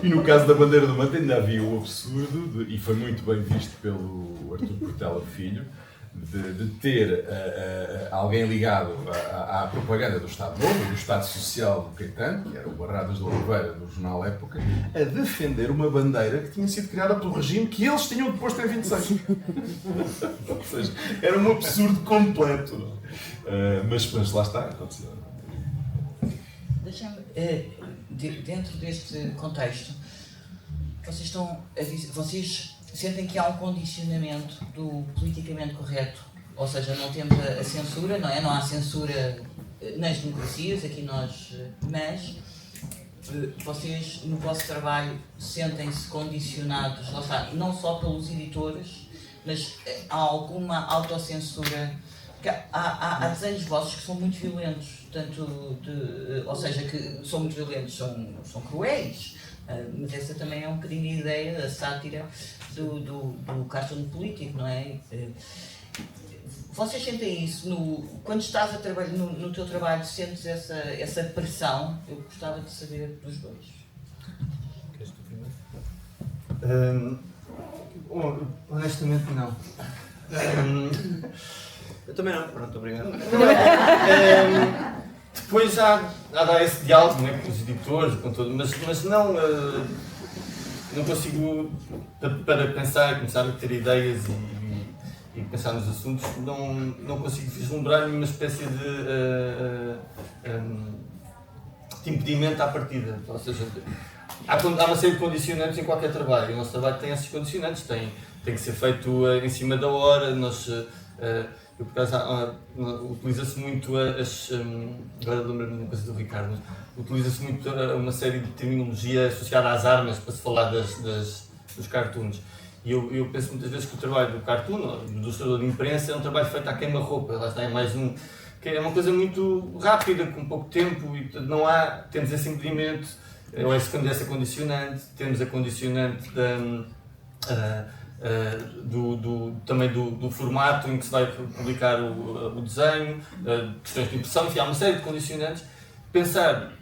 e no caso da bandeira do Manta ainda havia o absurdo, e foi muito bem visto pelo Artur Portela Filho, de ter alguém ligado à propaganda do Estado Novo, do Estado Social do Caetano, que era o Barradas de Oliveira, do jornal Época, a defender uma bandeira que tinha sido criada pelo regime que eles tinham deposto em 26. Ou seja, era um absurdo completo. Mas lá está, aconteceu. Deixa-me, dentro deste contexto, vocês sentem que há um condicionamento do politicamente correto, ou seja, não temos a censura, não é? Não há censura nas democracias, aqui nós, mas vocês no vosso trabalho sentem-se condicionados, lá está, não só pelos editores, mas há alguma autocensura. Há desenhos vossos que são muito violentos, ou seja, que são muito violentos, são cruéis, mas essa também é um bocadinho a ideia, a sátira do cartoon político, não é? Vocês sentem isso, quando estás a trabalhar no teu trabalho, sentes essa pressão? Eu gostava de saber dos dois. Queres tu primeiro? Honestamente não. Eu também não, pronto, obrigado. Depois há esse diálogo, não é, com os editores, com tudo, mas não consigo, para pensar, começar a ter ideias e pensar nos assuntos, não consigo vislumbrar nenhuma espécie de impedimento à partida. Ou seja, há uma série de condicionantes em qualquer trabalho, e o nosso trabalho tem esses condicionantes, tem que ser feito em cima da hora. Eu, por acaso, utiliza-se muito agora lembro-me de uma coisa do Ricardo, utiliza-se muito uma série de terminologia associada às armas para se falar dos cartoons. E eu penso muitas vezes que o trabalho do cartoon, do ilustrador de imprensa, é um trabalho feito à queima-roupa. Lá está, que é uma coisa muito rápida, com pouco tempo, e não temos esse impedimento, ou essa condicionante, temos a condicionante também do formato em que se vai publicar o desenho, questões de impressão, enfim, há uma série de condicionantes. Pensar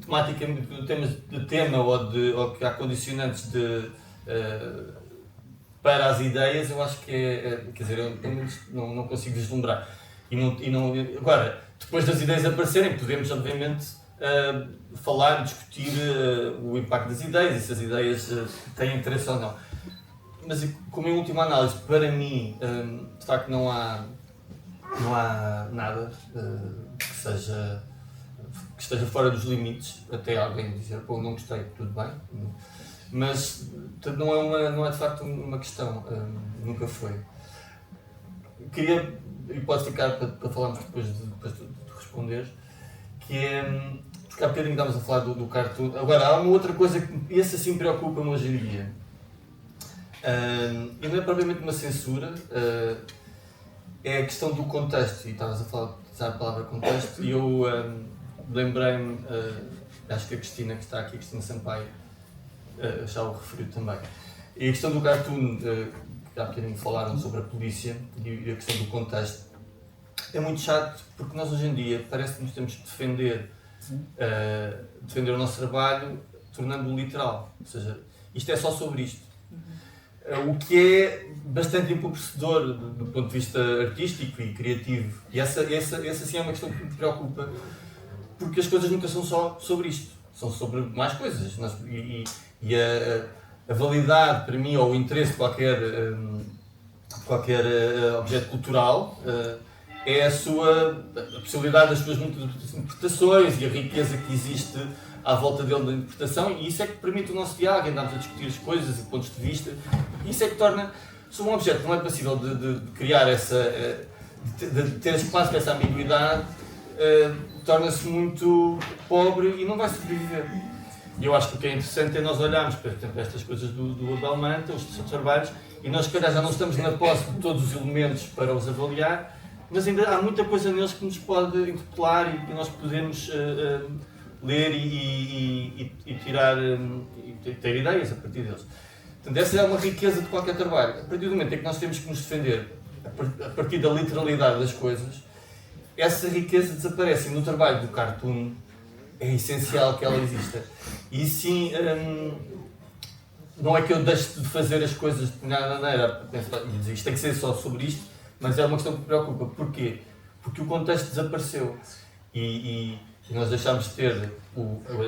tematicamente de tema ou que há condicionantes para as ideias, eu acho que quer dizer, eu pelo menos não consigo vislumbrar. Agora, depois das ideias aparecerem, podemos obviamente falar, discutir o impacto das ideias e se as ideias têm interesse ou não. Mas como em última análise, para mim, de facto não há nada que esteja fora dos limites, até alguém dizer, pô, não gostei, tudo bem, mas não é de facto uma questão, nunca foi. Queria, e pode ficar para falarmos depois de responder, que é, porque há bocadinho estávamos a falar do cartoon, agora há uma outra coisa que esse assim preocupa-me hoje em dia, e não é propriamente uma censura, é a questão do contexto, e estavas a falar a palavra contexto, e eu lembrei-me, acho que a Cristina que está aqui, a Cristina Sampaio, já o referiu também. E a questão do cartoon, que há bocadinho falaram sobre a polícia, e a questão do contexto, é muito chato, porque nós hoje em dia parece que nos temos que defender o nosso trabalho, tornando-o literal. Ou seja, isto é só sobre isto. O que é bastante empobrecedor do ponto de vista artístico e criativo. E essa sim é uma questão que me preocupa, porque as coisas nunca são só sobre isto, são sobre mais coisas. E a validade, para mim, ou o interesse de qualquer objeto cultural é a possibilidade das suas interpretações e a riqueza que existe à volta dele da interpretação, e isso é que permite o nosso diálogo, andarmos a discutir as coisas e pontos de vista. Isso é que torna, se um objeto não é passível de criar de ter espaço para essa ambiguidade, torna-se muito pobre e não vai sobreviver. E eu acho que o que é interessante é nós olharmos para estas coisas do Abelmanta, os seus trabalhos, e nós, se calhar, já não estamos na posse de todos os elementos para os avaliar, mas ainda há muita coisa neles que nos pode interpelar e que nós podemos ler e tirar e ter ideias a partir deles. Portanto, essa é uma riqueza de qualquer trabalho. A partir do momento em que nós temos que nos defender a partir da literalidade das coisas, essa riqueza desaparece. E no trabalho do cartoon é essencial que ela exista. E sim, não é que eu deixe de fazer as coisas de determinada maneira e dizer isto tem que ser só sobre isto, mas é uma questão que me preocupa. Porquê? Porque o contexto desapareceu. E nós deixámos de ter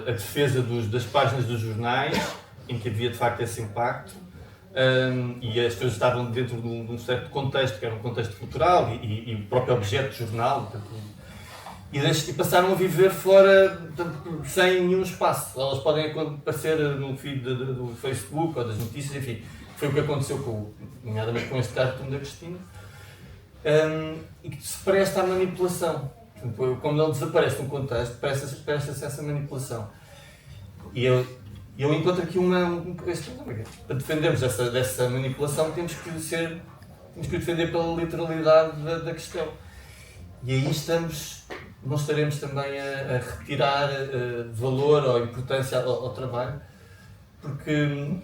a defesa das páginas dos jornais, em que havia de facto esse impacto, e as coisas estavam dentro de um certo contexto, que era um contexto cultural e o próprio objeto de jornal, portanto, e passaram a viver fora, portanto, sem nenhum espaço. Elas podem aparecer no feed do Facebook ou das notícias, enfim, foi o que aconteceu nomeadamente com este cartoon da Cristina, e que se presta à manipulação. Quando ele desaparece no contexto, presta-se essa manipulação. E eu encontro aqui para defendermos dessa manipulação, temos que o defender pela literalidade da questão. E aí não estaremos também a retirar valor ou importância ao trabalho, porque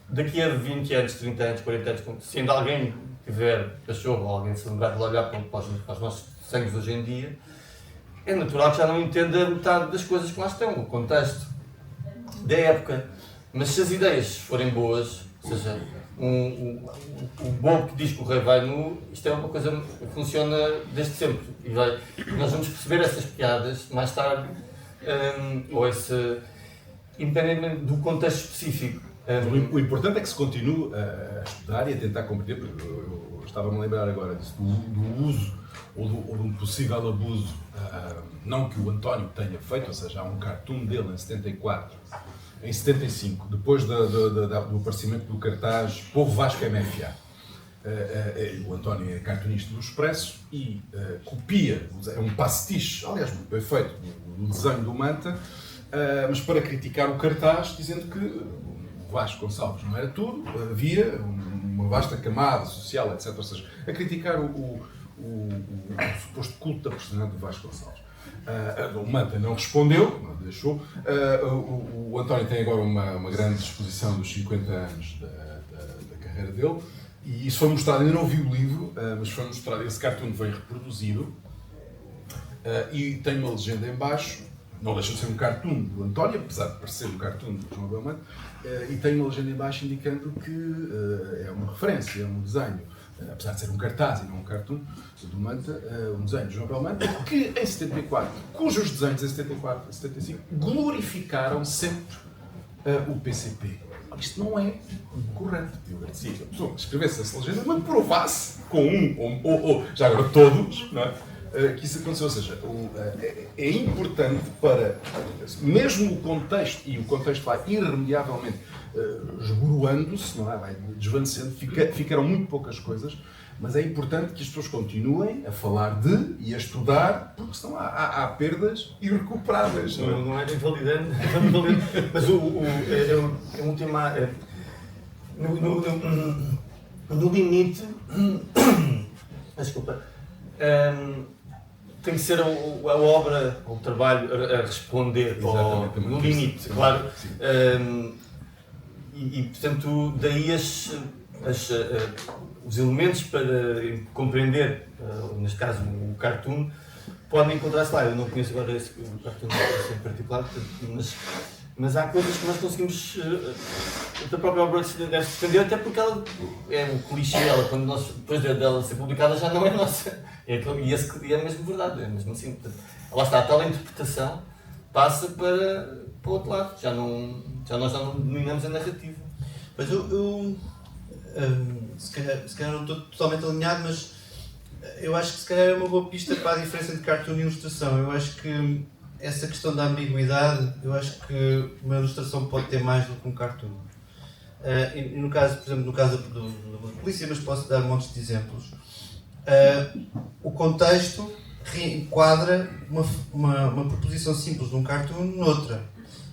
daqui a 20 anos, 30 anos, 40 anos, se ainda alguém tiver cachorro ou alguém se lembrar de olhar para os nossos desenhos hoje em dia, é natural que já não entenda metade das coisas que lá estão, o contexto da época. Mas se as ideias forem boas, ou seja, o bobo que diz que o rei vai nu, isto é uma coisa que funciona desde sempre. E nós vamos perceber essas piadas mais tarde, independentemente do contexto específico. O importante é que se continue a estudar e a tentar compreender, porque eu estava-me a lembrar agora disso, do uso ou de um possível abuso, não que o António tenha feito, ou seja, há um cartoon dele em 74, em 75, depois do aparecimento do cartaz Povo Vasco MFA. O António é cartunista do Expresso e copia, é um pastiche, aliás, muito bem feito, do desenho do Manta, mas para criticar o cartaz, dizendo que o Vasco Gonçalves não era tudo, havia uma vasta camada social, etc. Ou seja, a criticar o suposto culto da personalidade do Vasco Gonçalves. O Manta não respondeu, não deixou. O António tem agora uma grande exposição dos 50 anos da carreira dele, e isso foi mostrado, ainda não vi o livro, mas foi mostrado, esse cartoon veio reproduzido, e tem uma legenda em baixo, não deixa de ser um cartoon do António, apesar de parecer um cartoon do João Abelmanta, e tem uma legenda em baixo indicando que é uma referência, é um desenho, apesar de ser um cartaz e não um cartoon do Manta, um desenho de João Abelmanta, que em 74, cujos desenhos em 74 e 75 glorificaram sempre o PCP. Isto não é correto. Eu agradecia que a pessoa que escrevesse essa legenda me provasse com ou já agora todos, não é? que isso aconteceu. Ou seja, é importante para, mesmo o contexto, e o contexto vai irremediavelmente esboroando-se, não é? Vai desvanecendo, ficaram muito poucas coisas, mas é importante que as pessoas continuem a falar e a estudar, porque senão há perdas irrecuperáveis. Não era invalidante, mas é um tema. No limite, desculpa, tem que ser a obra, o trabalho a responder no limite, claro. Portanto, daí os elementos para compreender, neste caso o cartoon, podem encontrar-se lá. Eu não conheço agora o cartoon em particular, mas há coisas que nós conseguimos, da própria obra deve defender, até porque ela é um clichê, depois dela ser publicada já não é nossa. E é mesmo verdade, é mesmo assim. Portanto, lá está, a tal interpretação passa para o outro lado, nós já não dominamos a narrativa. Mas eu se calhar não estou totalmente alinhado, mas eu acho que se calhar é uma boa pista para a diferença entre cartoon e ilustração. Eu acho que essa questão da ambiguidade, eu acho que uma ilustração pode ter mais do que um cartoon. E no caso, por exemplo, no caso da polícia, mas posso dar montes de exemplos. O contexto enquadra uma proposição simples de um cartoon noutra.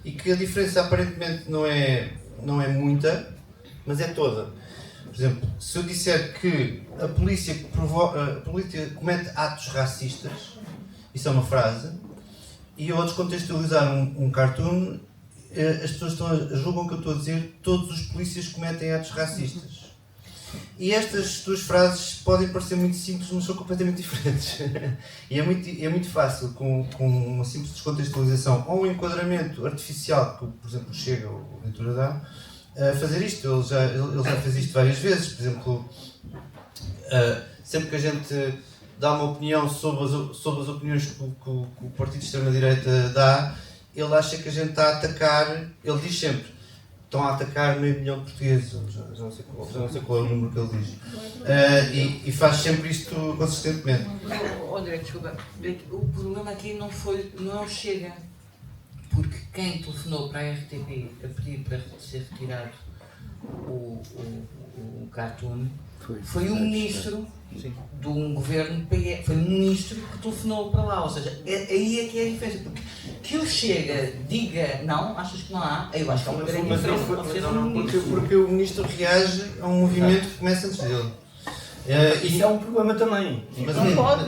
E que a diferença aparentemente não é muita, mas é toda. Por exemplo, se eu disser que a polícia comete atos racistas, isso é uma frase, e eu, ao descontextualizar um cartoon, as pessoas julgam que eu estou a dizer todos os polícias cometem atos racistas. E estas duas frases podem parecer muito simples, mas são completamente diferentes. E é muito fácil, com uma simples descontextualização ou um enquadramento artificial, que, por exemplo, Chega ou a Ventura dá, fazer isto. Ele já fez isto várias vezes. Por exemplo, sempre que a gente dá uma opinião sobre as opiniões que o partido de extrema-direita dá, ele acha que a gente está a atacar, ele diz sempre, estão a atacar 500 mil portugueses, já não sei qual é o número que ele diz. E faz sempre isto consistentemente. André, desculpa, o problema aqui não chega, porque quem telefonou para a RTP a pedir para ser retirado o cartoon foi o ministro de um governo PS, foi o ministro que telefonou para lá, ou seja, aí é que é a diferença, porque que o Chega diga não, achas que não há? Eu acho que há uma grande diferença. Porque o ministro reage a um movimento que começa antes dele. Isso é um problema também. Mas não pode.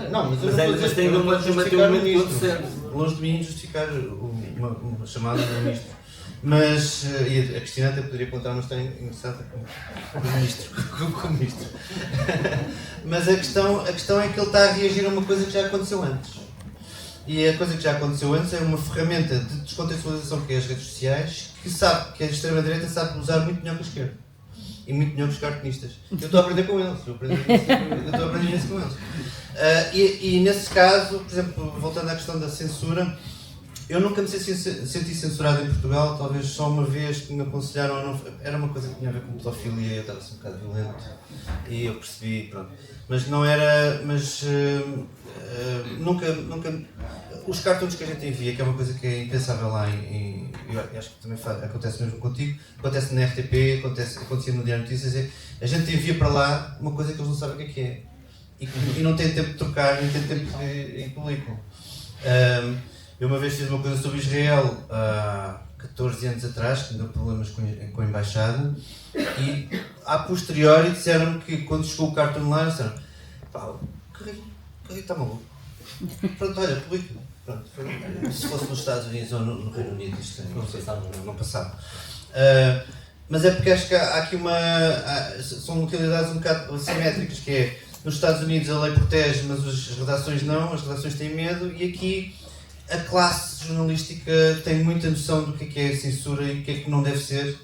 Mas tem uma justificar o ministro. Longe de mim justificar uma chamada do ministro. Mas a Cristina até poderia contar uma história interessante com o ministro. Mas a questão é que ele está a reagir a uma coisa que já aconteceu antes. E a coisa que já aconteceu antes é uma ferramenta de descontextualização que é as redes sociais, que a extrema-direita sabe usar muito melhor que a esquerda. E muito melhor que os cartunistas. Eu estou a aprender com eles. Eu estou a aprender isso com eles. E nesse caso, por exemplo, voltando à questão da censura, eu nunca me senti censurado em Portugal, talvez só uma vez que me aconselharam a não... Era uma coisa que tinha a ver com pedofilia, eu estava assim um bocado violento e eu percebi, pronto. Mas não era... nunca... Os cartoons que a gente envia, que é uma coisa que é impensável lá eu acho que também acontece mesmo contigo, acontece na RTP, acontecia no Diário de Notícias, a gente envia para lá uma coisa que eles não sabem o que é. E não tem tempo de trocar, nem tem tempo de publicam. Eu uma vez fiz uma coisa sobre Israel há 14 anos atrás, que deu problemas com a embaixada, e a posteriori disseram que quando chegou o cartoon lá, disseram pá, que está maluco. Pronto, olha, publica. Pronto, se fosse nos Estados Unidos ou no Reino Unido, isto não passava. Mas é porque acho que há aqui são realidades um bocado assimétricas, que é, nos Estados Unidos a lei protege, mas as redações não, as redações têm medo, e aqui a classe jornalística tem muita noção do que é censura e o que é que não deve ser,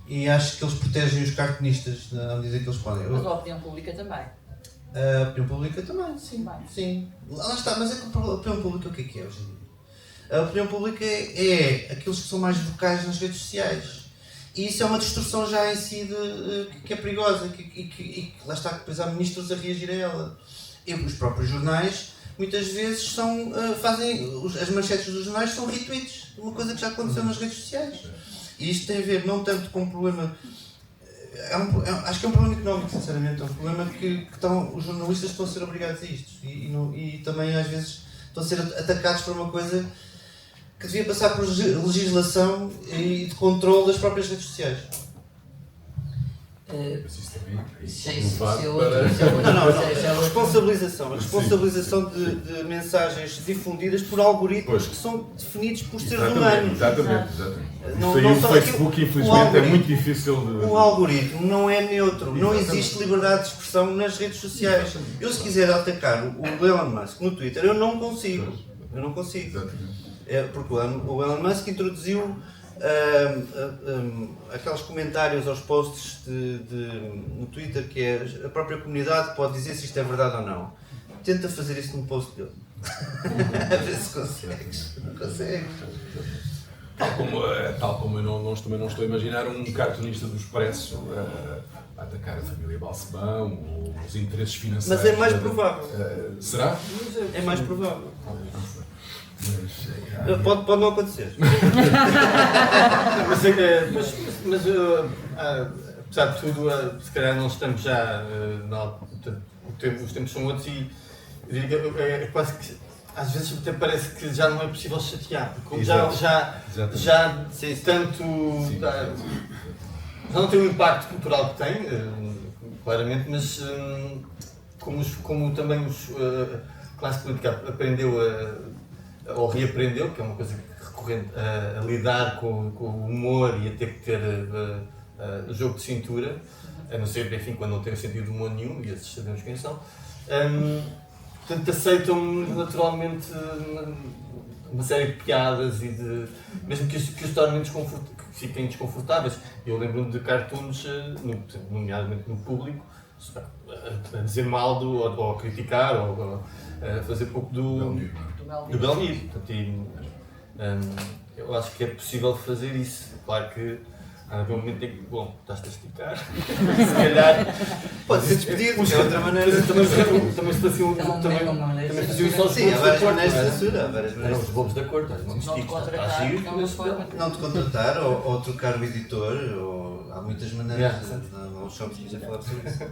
e acho que eles protegem os cartunistas à medida que eles podem. Mas a opinião pública também. A opinião pública também, sim. Lá está, mas é que a opinião pública o que é hoje em dia? A opinião pública é aqueles que são mais vocais nas redes sociais. E isso é uma distorção já em si que é perigosa, e que lá está, que depois há ministros a reagir a ela. E os próprios jornais muitas vezes as manchetes dos jornais são retweets de uma coisa que já aconteceu nas redes sociais. E isto tem a ver não tanto com um problema. Acho que é um problema económico, sinceramente. É um problema que os jornalistas estão a ser obrigados a isto. E também, às vezes, estão a ser atacados por uma coisa que devia passar por legislação e de controle das próprias redes sociais. Responsabilização. A responsabilização de mensagens difundidas por algoritmos que são definidos por seres humanos. Exatamente. O Facebook, infelizmente, é muito difícil de... O algoritmo não é neutro. Não existe liberdade de expressão nas redes sociais. Eu, se quiser atacar o Elon Musk no Twitter, eu não consigo. Porque o Elon Musk introduziu aqueles comentários aos posts no Twitter, que é a própria comunidade pode dizer se isto é verdade ou não. Tenta fazer isso num post dele. A ver se consegues. Não consegues. Tal como eu também não estou a imaginar um cartunista do Expresso a atacar a família Balsemão ou os interesses financeiros. Mas é mais provável. Será? É mais provável. Pode não acontecer. mas apesar de tudo, se calhar não estamos já. Os tempos são outros e eu diria que é quase que. Às vezes até parece que já não é possível chatear, porque já tanto. Já não tem o impacto cultural que tem, claramente, mas como também a classe política aprendeu ou reaprendeu, que é uma coisa recorrente, a lidar com o humor e a ter que ter jogo de cintura, a não ser, enfim, quando não tem sentido de humor nenhum, e esses sabemos quem são. Portanto, aceitam naturalmente uma série de piadas e mesmo que os tornem que fiquem desconfortáveis. Eu lembro-me de cartoons, nomeadamente no público, a dizer mal ou a criticar ou a fazer pouco do Belmiro. Eu acho que é possível fazer isso. Claro que há um momento em que, bom, estás-te a esticar, se calhar pode ser despedido, de outra maneira. Também se faziam isso aos Sim, há várias maneiras de censura. Eram os bobos da cor, não te contratar ou trocar o editor, há muitas maneiras, não estamos a falar sobre isso.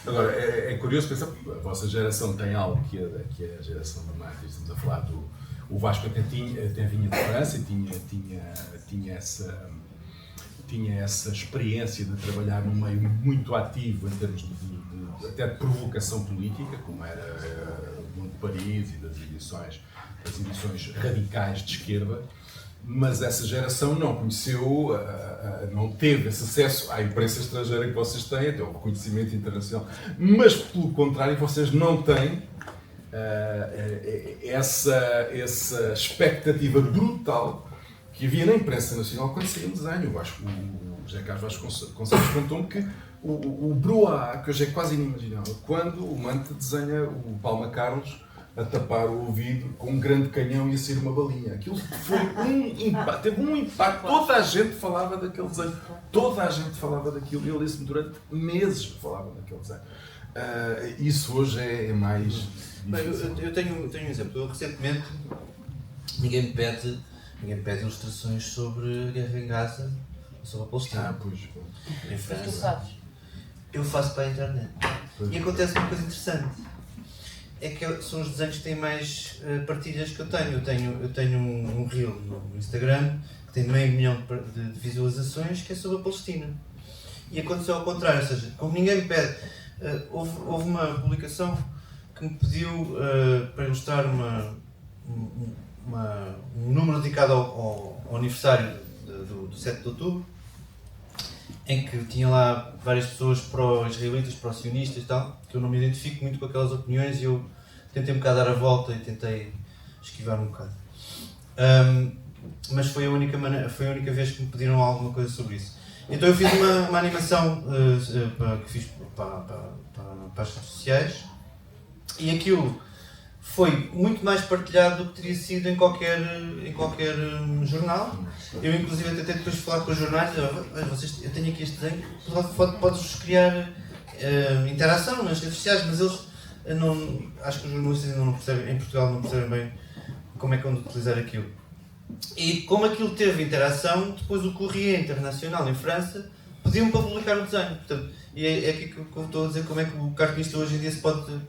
Agora, é curioso pensar, porque a vossa geração tem algo que é a geração da Marta, estamos a falar o Vasco até vinha de França e tinha essa experiência de trabalhar num meio muito ativo em termos até de provocação política, como era o Mundo de Paris e das edições radicais de esquerda, mas essa geração não conheceu, não teve esse acesso à imprensa estrangeira que vocês têm, até ao reconhecimento internacional, mas pelo contrário vocês não têm essa expectativa brutal que havia na imprensa nacional quando saía um desenho. O José Carlos Vasconcelos contou-me que o Bruá, que hoje é quase inimaginável, quando o Mante desenha o Palma Carlos a tapar o ouvido com um grande canhão e a sair uma balinha. Aquilo foi teve um impacto. Toda a gente falava daquele desenho. Toda a gente falava daquilo. E ele disse-me durante meses que falava daquele desenho. Isso hoje é mais... Bem, eu tenho um exemplo. Eu, recentemente, ninguém me pede ilustrações sobre a guerra em Gaza, sobre a Palestina. Pois. Em França. Eu faço para a internet. E acontece uma coisa interessante. É que são os desenhos que têm mais partilhas que eu tenho. Eu tenho um reel no Instagram que tem 500 mil de visualizações, que é sobre a Palestina. E aconteceu ao contrário, ou seja, como ninguém me pede, houve uma publicação que me pediu para ilustrar um número dedicado ao aniversário do 7 de outubro, em que tinha lá várias pessoas pró-israelitas, pró-sionistas e tal, que eu não me identifico muito com aquelas opiniões e eu tentei um bocado dar a volta e tentei esquivar um bocado. Mas foi a única vez que me pediram alguma coisa sobre isso. Então eu fiz uma animação que fiz para as redes sociais e aquilo foi muito mais partilhado do que teria sido em qualquer jornal. Eu inclusive tentei depois falar com os jornais, eu tenho aqui este desenho, podes criar interação nas redes sociais, mas eles acho que os jornalistas ainda não percebem, em Portugal não percebem bem como é que vão utilizar aquilo. E como aquilo teve interação, depois o Courrier Internacional em França pediu-me para publicar o desenho. Portanto, e é aqui que eu estou a dizer como é que o cartunista hoje em dia se pode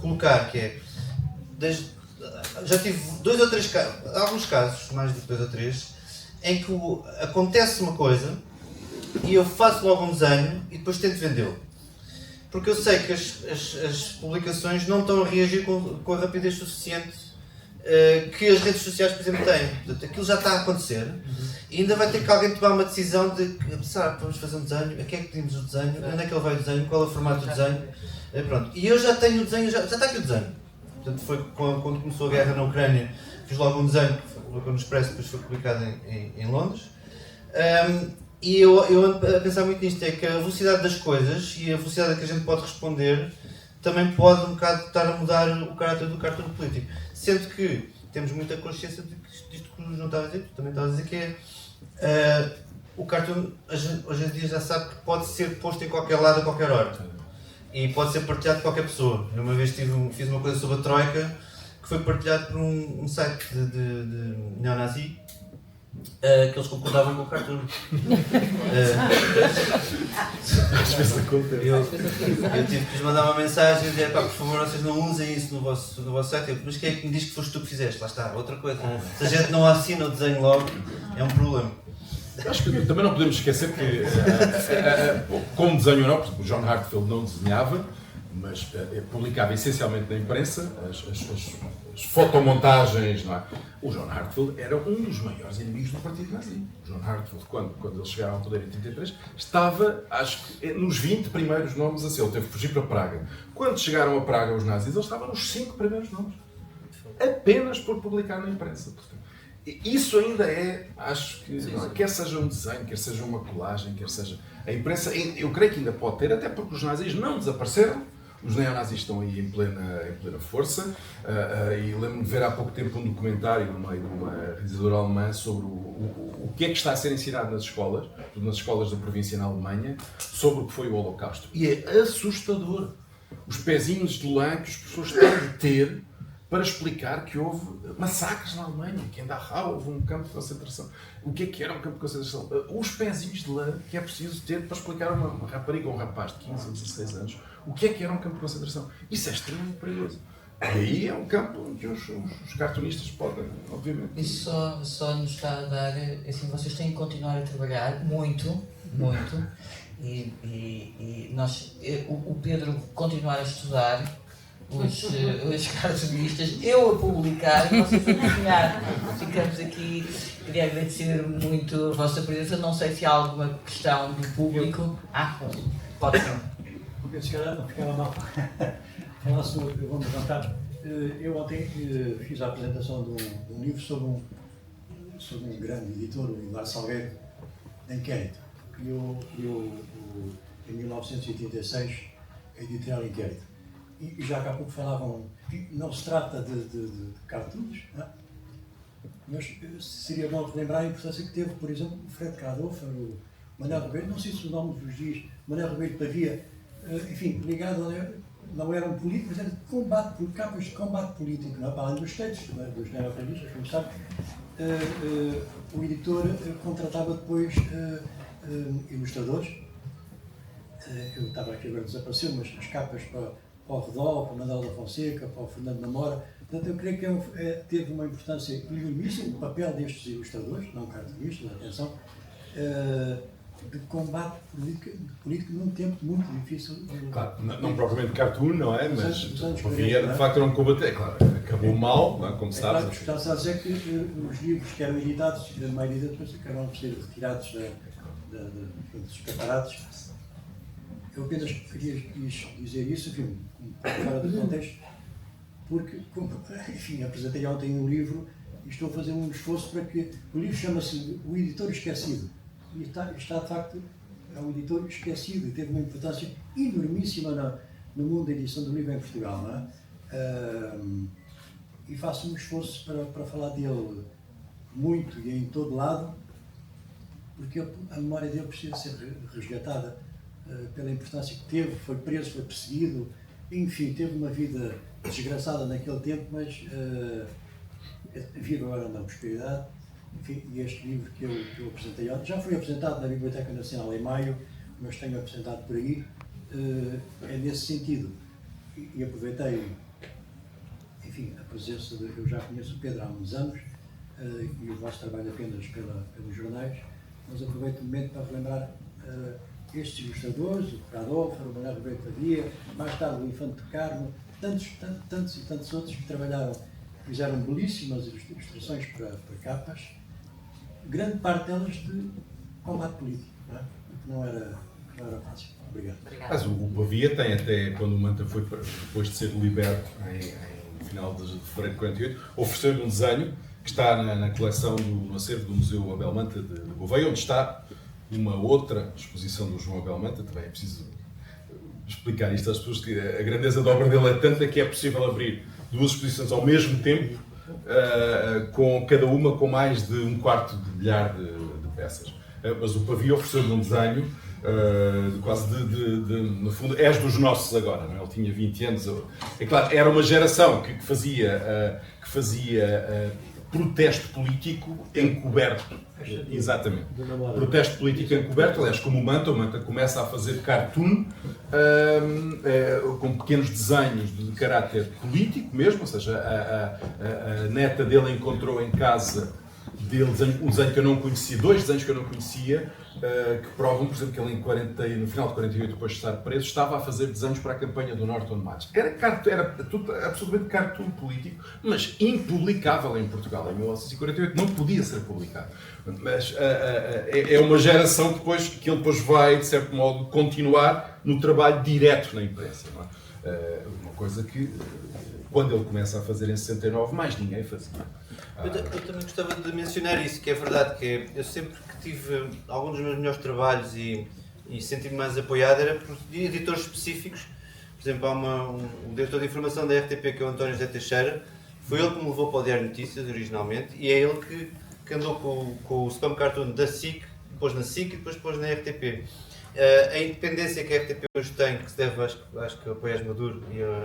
colocar, que é, já tive 2 ou 3 casos, alguns casos, mais de 2 ou 3, em que acontece uma coisa e eu faço logo um desenho e depois tento vendê-lo. Porque eu sei que as publicações não estão a reagir com a rapidez suficiente que as redes sociais, por exemplo, têm. Portanto, aquilo já está a acontecer e ainda vai ter que alguém tomar uma decisão de vamos fazer um desenho, a quem é que pedimos o desenho, onde é que ele vai o desenho, qual é o formato do desenho. Pronto. E eu já tenho o desenho, já está aqui o desenho. Portanto, foi quando começou a guerra na Ucrânia, fiz logo um desenho que foi no Expresso, depois foi publicado em Londres. E eu ando a pensar muito nisto, é que a velocidade das coisas e a velocidade a que a gente pode responder também pode um bocado estar a mudar o caráter do cartoon político. Sendo que temos muita consciência de que isto que o João estava a dizer, que também estava a dizer, que é o cartoon hoje em dia já sabe que pode ser posto em qualquer lado a qualquer hora. E pode ser partilhado por qualquer pessoa. Eu uma vez fiz uma coisa sobre a Troika que foi partilhado por um site de neonazi que eles concordavam com o cartoon. Às vezes acontece. Eu tive que lhes mandar uma mensagem e dizer, por favor, vocês não usem isso no vosso site. Mas quem é que me diz que foste tu que fizeste? Lá está, outra coisa. Se a gente não assina o desenho logo, é um problema. Acho que também não podemos esquecer que, como desenho ou não, porque o John Hartfield não desenhava, mas publicava essencialmente na imprensa as fotomontagens, não é? O John Hartfield era um dos maiores inimigos do Partido Nazi. O John Hartfield, quando eles chegaram ao poder em 1933, estava, acho que, nos 20 primeiros nomes a ser. Ele teve que fugir para Praga. Quando chegaram a Praga os nazis, ele estava nos 5 primeiros nomes. Apenas por publicar na imprensa. Portanto, isso ainda acho que, não é? Quer seja um desenho, quer seja uma colagem, quer seja a imprensa, eu creio que ainda pode ter, até porque os nazis não desapareceram, os neonazis estão aí em plena força, e lembro-me de ver há pouco tempo um documentário no meio de uma realizadora alemã sobre o que é que está a ser ensinado nas escolas da província na Alemanha, sobre o que foi o Holocausto. E é assustador os pezinhos de lã que as pessoas têm de ter para explicar que houve massacres na Alemanha, que em Dachau houve um campo de concentração. O que é que era um campo de concentração? Os pezinhos de lã que é preciso ter para explicar a uma rapariga ou um rapaz de 15 ou 16 anos o que é um campo de concentração. Isso é extremamente perigoso. E aí é um campo em que os cartunistas podem, obviamente... Isso só nos está a dar, assim, vocês têm que continuar a trabalhar muito, e o Pedro continuar a estudar, os cartunistas, eu a publicar e vocês a desenhar. Ficamos aqui, queria agradecer muito a vossa presença. Não sei se há alguma questão do público. Pode ser. Porque se calhar não ficava mal falar sobre, vamos levantar. Eu ontem fiz a apresentação de um livro sobre um grande editor, o Hilário Salgueiro, de Inquérito. Criou em 1986 a editorial Inquérito. E já há pouco falavam, não se trata de cartoons, não é? Mas seria bom relembrar a importância que teve, por exemplo, o Fred Kradhofer, o Manuel Ribeiro, não sei se o nome vos diz, Manuel Ribeiro de Pavia, enfim, ligado, não era um político, mas era de combate, por capas de combate político, não é? Para além dos textos, dos neorrealistas, como sabe, o editor contratava depois ilustradores. Eu estava aqui agora, desapareceu, mas as capas para o Redó, para o Manuel da Fonseca, para o Fernando Namora. Portanto, eu creio que teve uma importância enormíssima o papel destes ilustradores, não cartunistas, atenção, de combate político num tempo muito difícil. Claro, não propriamente cartoon, não é? Mas havia, de facto, era um combate. É claro, acabou mal, não é? Como sabes. Claro, está a dizer que os livros que eram editados, a maioria depois acabaram por ser retirados dos preparados. Eu apenas queria dizer isso, enfim, fora do contexto, porque, enfim, apresentei ontem um livro e estou a fazer um esforço para que o livro chama-se O Editor Esquecido. E está de facto, é um editor esquecido e teve uma importância enormíssima no mundo da edição do livro em Portugal, não é? E faço um esforço para falar dele muito e em todo lado, porque a memória dele precisa ser resgatada. pela importância que teve, foi preso, foi perseguido, enfim, teve uma vida desgraçada naquele tempo, mas vive agora na prosperidade. Enfim, e este livro que eu apresentei ontem, já foi apresentado na Biblioteca Nacional em maio, mas tenho apresentado por aí, é nesse sentido. E aproveitei, enfim, a presença eu já conheço o Pedro há uns anos, e o vosso trabalho apenas pelos jornais, mas aproveito o momento para relembrar estes ilustradores, o Radolfo, o Manuel Ribeiro Pavia, mais tarde o Infante do Carmo, tantos e tantos outros que trabalharam, fizeram belíssimas ilustrações para capas, grande parte delas de combate político, não era fácil. Obrigado. Mas o Pavia tem até, quando o Manta foi, depois de ser liberto, no final de fevereiro de 48, ofereceu-lhe um desenho que está na coleção no acervo do Museu Abel Manta de Gouveia, onde está uma outra exposição do João Abel Manta. Também é preciso explicar isto às pessoas, que a grandeza da obra dele é tanta que é possível abrir duas exposições ao mesmo tempo, com cada uma com mais de 1/4 de milhar de peças. Mas o Pavia ofereceu-lhe um desenho quase no fundo, és dos nossos agora, não é? Ele tinha 20 anos. É claro, era uma geração que fazia protesto político encoberto. Exatamente. Protesto político encoberto, aliás, como o Manta começa a fazer cartoon com pequenos desenhos de caráter político mesmo, ou seja, a neta dele encontrou em casa dele um desenho que eu não conhecia, dois desenhos que eu não conhecia, que provam, por exemplo, que ele no final de 48, depois de estar preso, estava a fazer desenhos para a campanha do Norton Matos. Era tudo absolutamente cartoon político, mas impublicável em Portugal. Em 1948 não podia ser publicado. Mas é uma geração que ele depois vai, de certo modo, continuar no trabalho direto na imprensa. Não é? Uma coisa que, quando ele começa a fazer em 69, mais ninguém fazia. Eu também gostava de mencionar isso, que é verdade, que eu sempre que tive alguns dos meus melhores trabalhos e senti-me mais apoiado era por editores específicos. Por exemplo, há o diretor de informação da RTP, que é o António José Teixeira, foi ele que me levou para o Diário de Notícias originalmente, e é ele que andou com o spam cartoon da SIC, depois na SIC e depois pôs na RTP. A independência que a RTP hoje tem, que se deve, acho que apoia a Maduro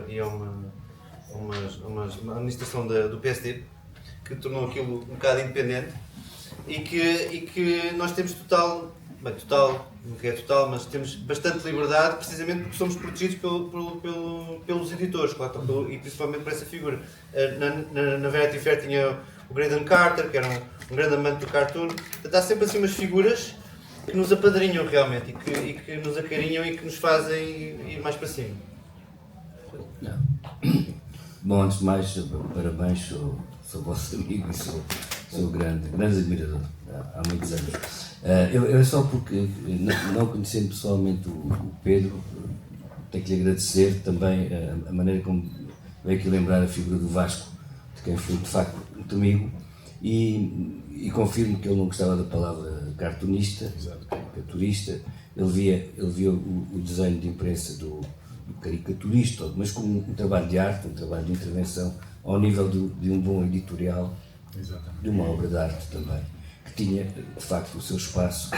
e a uma administração do PSD, que tornou aquilo um bocado independente, e que nós temos mas temos bastante liberdade, precisamente porque somos protegidos pelos editores, claro, e principalmente por essa figura. Na Vanity Fair tinha o Graydon Carter, que era um grande amante do cartoon. Portanto, há sempre assim umas figuras que nos apadrinham realmente, e que nos acarinham e que nos fazem ir mais para cima. Bom, antes de mais, parabéns, sou vosso amigo e sou grande admirador, há muitos anos. Eu só porque, não conhecendo pessoalmente o Pedro, tenho que lhe agradecer também a maneira como veio aqui lembrar a figura do Vasco, de quem fui de facto muito amigo, e confirmo que ele não gostava da palavra cartunista, caricaturista. Ele via o desenho de imprensa do caricaturista, mas como um trabalho de arte, um trabalho de intervenção ao nível de um bom editorial, de uma obra de arte também, que tinha de facto o seu espaço,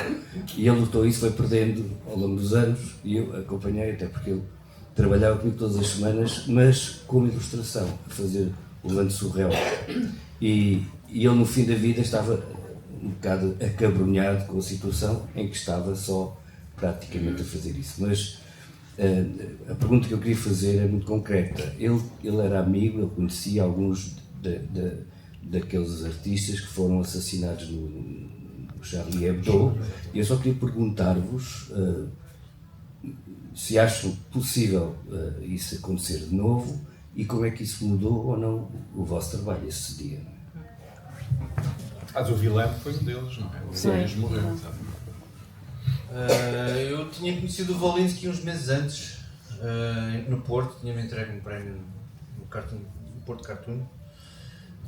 e ele lutou isso, foi perdendo ao longo dos anos, e eu acompanhei, até porque ele trabalhava comigo todas as semanas, mas como ilustração, a fazer o Levante Surreal, e ele no fim da vida estava um bocado acabrunhado com a situação em que estava só praticamente a fazer isso. Mas a pergunta que eu queria fazer é muito concreta. Ele era amigo, ele conhecia alguns daqueles artistas que foram assassinados no Charlie Hebdo, e eu só queria perguntar-vos se acham possível isso acontecer de novo, e como é que isso mudou ou não o vosso trabalho esse dia. Mas o Vilém foi um deles, não é? O Vilém morreu, sabe? Eu tinha conhecido o Wolinski uns meses antes, no Porto, tinha-me entregue um prémio no Porto Cartoon,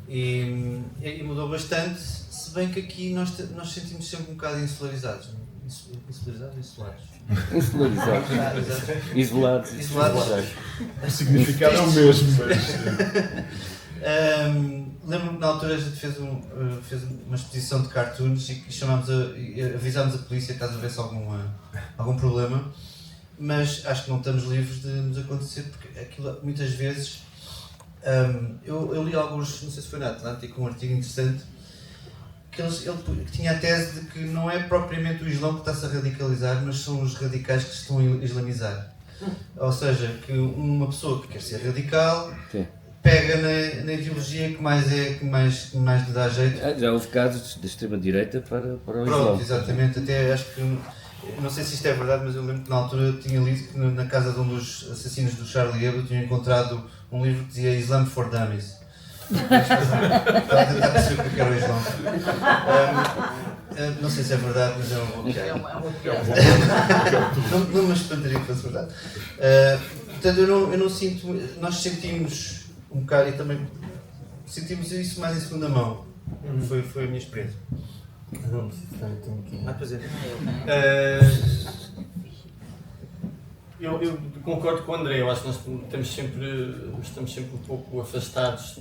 e mudou bastante, se bem que aqui nós sentimos sempre um bocado insularizados. Isolados. O significado é o mesmo, mas... Lembro-me que na altura a gente fez uma exposição de cartoons e que avisámos a polícia caso houvesse algum problema, mas acho que não estamos livres de nos acontecer, porque aquilo muitas vezes. Eu li alguns, não sei se foi na Atlântico, um artigo interessante, que ele tinha a tese de que não é propriamente o Islão que está-se a radicalizar, mas são os radicais que se estão a islamizar. Ou seja, que uma pessoa que quer ser radical Sim. pega na ideologia que mais lhe dá jeito. Já houve casos de extrema-direita para o Islão. Pronto, exatamente. Até acho que, não sei se isto é verdade, mas eu lembro que na altura tinha lido que na casa de um dos assassinos do Charlie Hebdo tinha encontrado um livro que dizia Islam for Dummies. Estava a tentar perceber o que era o Islão. Não sei se é verdade, mas é uma boa piada. É uma piada. Não me espantaria que fosse verdade. Portanto, eu não sinto. Nós sentimos um bocado e também sentimos isso mais em segunda mão. Foi a minha experiência. Não, tenho aqui. Pois é. Eu concordo com o André, eu acho que nós estamos sempre um pouco afastados,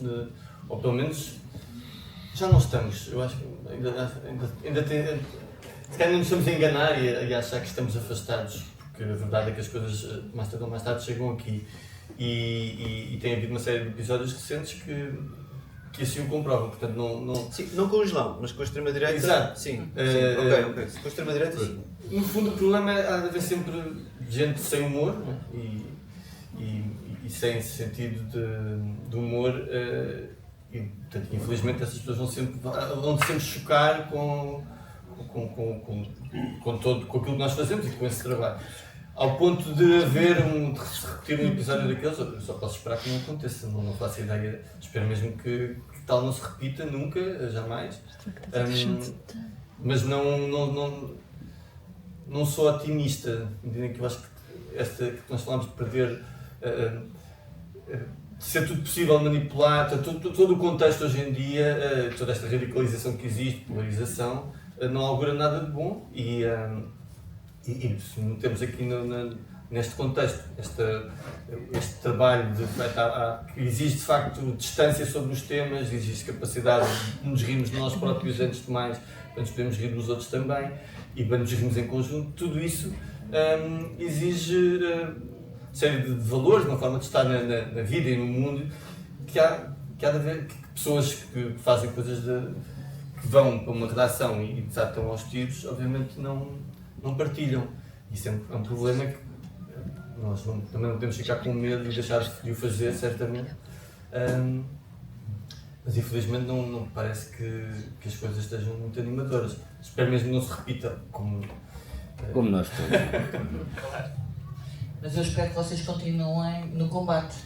ou pelo menos já não estamos. Eu acho que ainda tem. Se calhar não nos estamos a enganar e a achar que estamos afastados, porque a verdade é que as coisas mais tarde ou mais tarde chegam aqui. E tem havido uma série de episódios recentes que assim o comprovam, portanto não... Sim, não com o Islão, mas com a extrema-direita. Exato. Sim. Ok. Com a extrema-direita, sim. No fundo, o problema é há de haver sempre gente sem humor, né? e sem sentido de humor, e portanto, infelizmente essas pessoas vão sempre chocar com aquilo que nós fazemos e com esse trabalho. Ao ponto de se repetir um episódio daqueles, eu só posso esperar que não aconteça, não faço ideia, espero mesmo que tal não se repita nunca, jamais. Mas não sou otimista, entendem que eu acho que que nós falamos de perder, de ser tudo possível manipular, todo o contexto hoje em dia, toda esta radicalização que existe, polarização, não augura nada de bom e se metemos aqui neste contexto, este trabalho que exige de facto distância sobre os temas, exige capacidade de nos rirmos de nós próprios antes de mais, para nos podermos rir dos outros também e para nos rirmos em conjunto, tudo isso exige série de valores, uma forma de estar na vida e no mundo, que há de haver que pessoas que fazem coisas que vão para uma redação e desatam aos tiros, obviamente não partilham. Isso é um problema que nós também não podemos ficar com medo de deixar de o fazer, certamente. Mas infelizmente não me parece que as coisas estejam muito animadoras. Espero mesmo que não se repita como nós todos. Mas eu espero que vocês continuem no combate.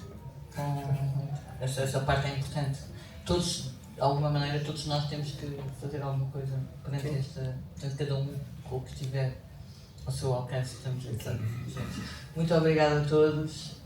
Essa parte é importante. Todos, de alguma maneira, todos nós temos que fazer alguma coisa perante cada um com o que tiver ao seu alcance. Estamos aqui. Muito obrigado a todos.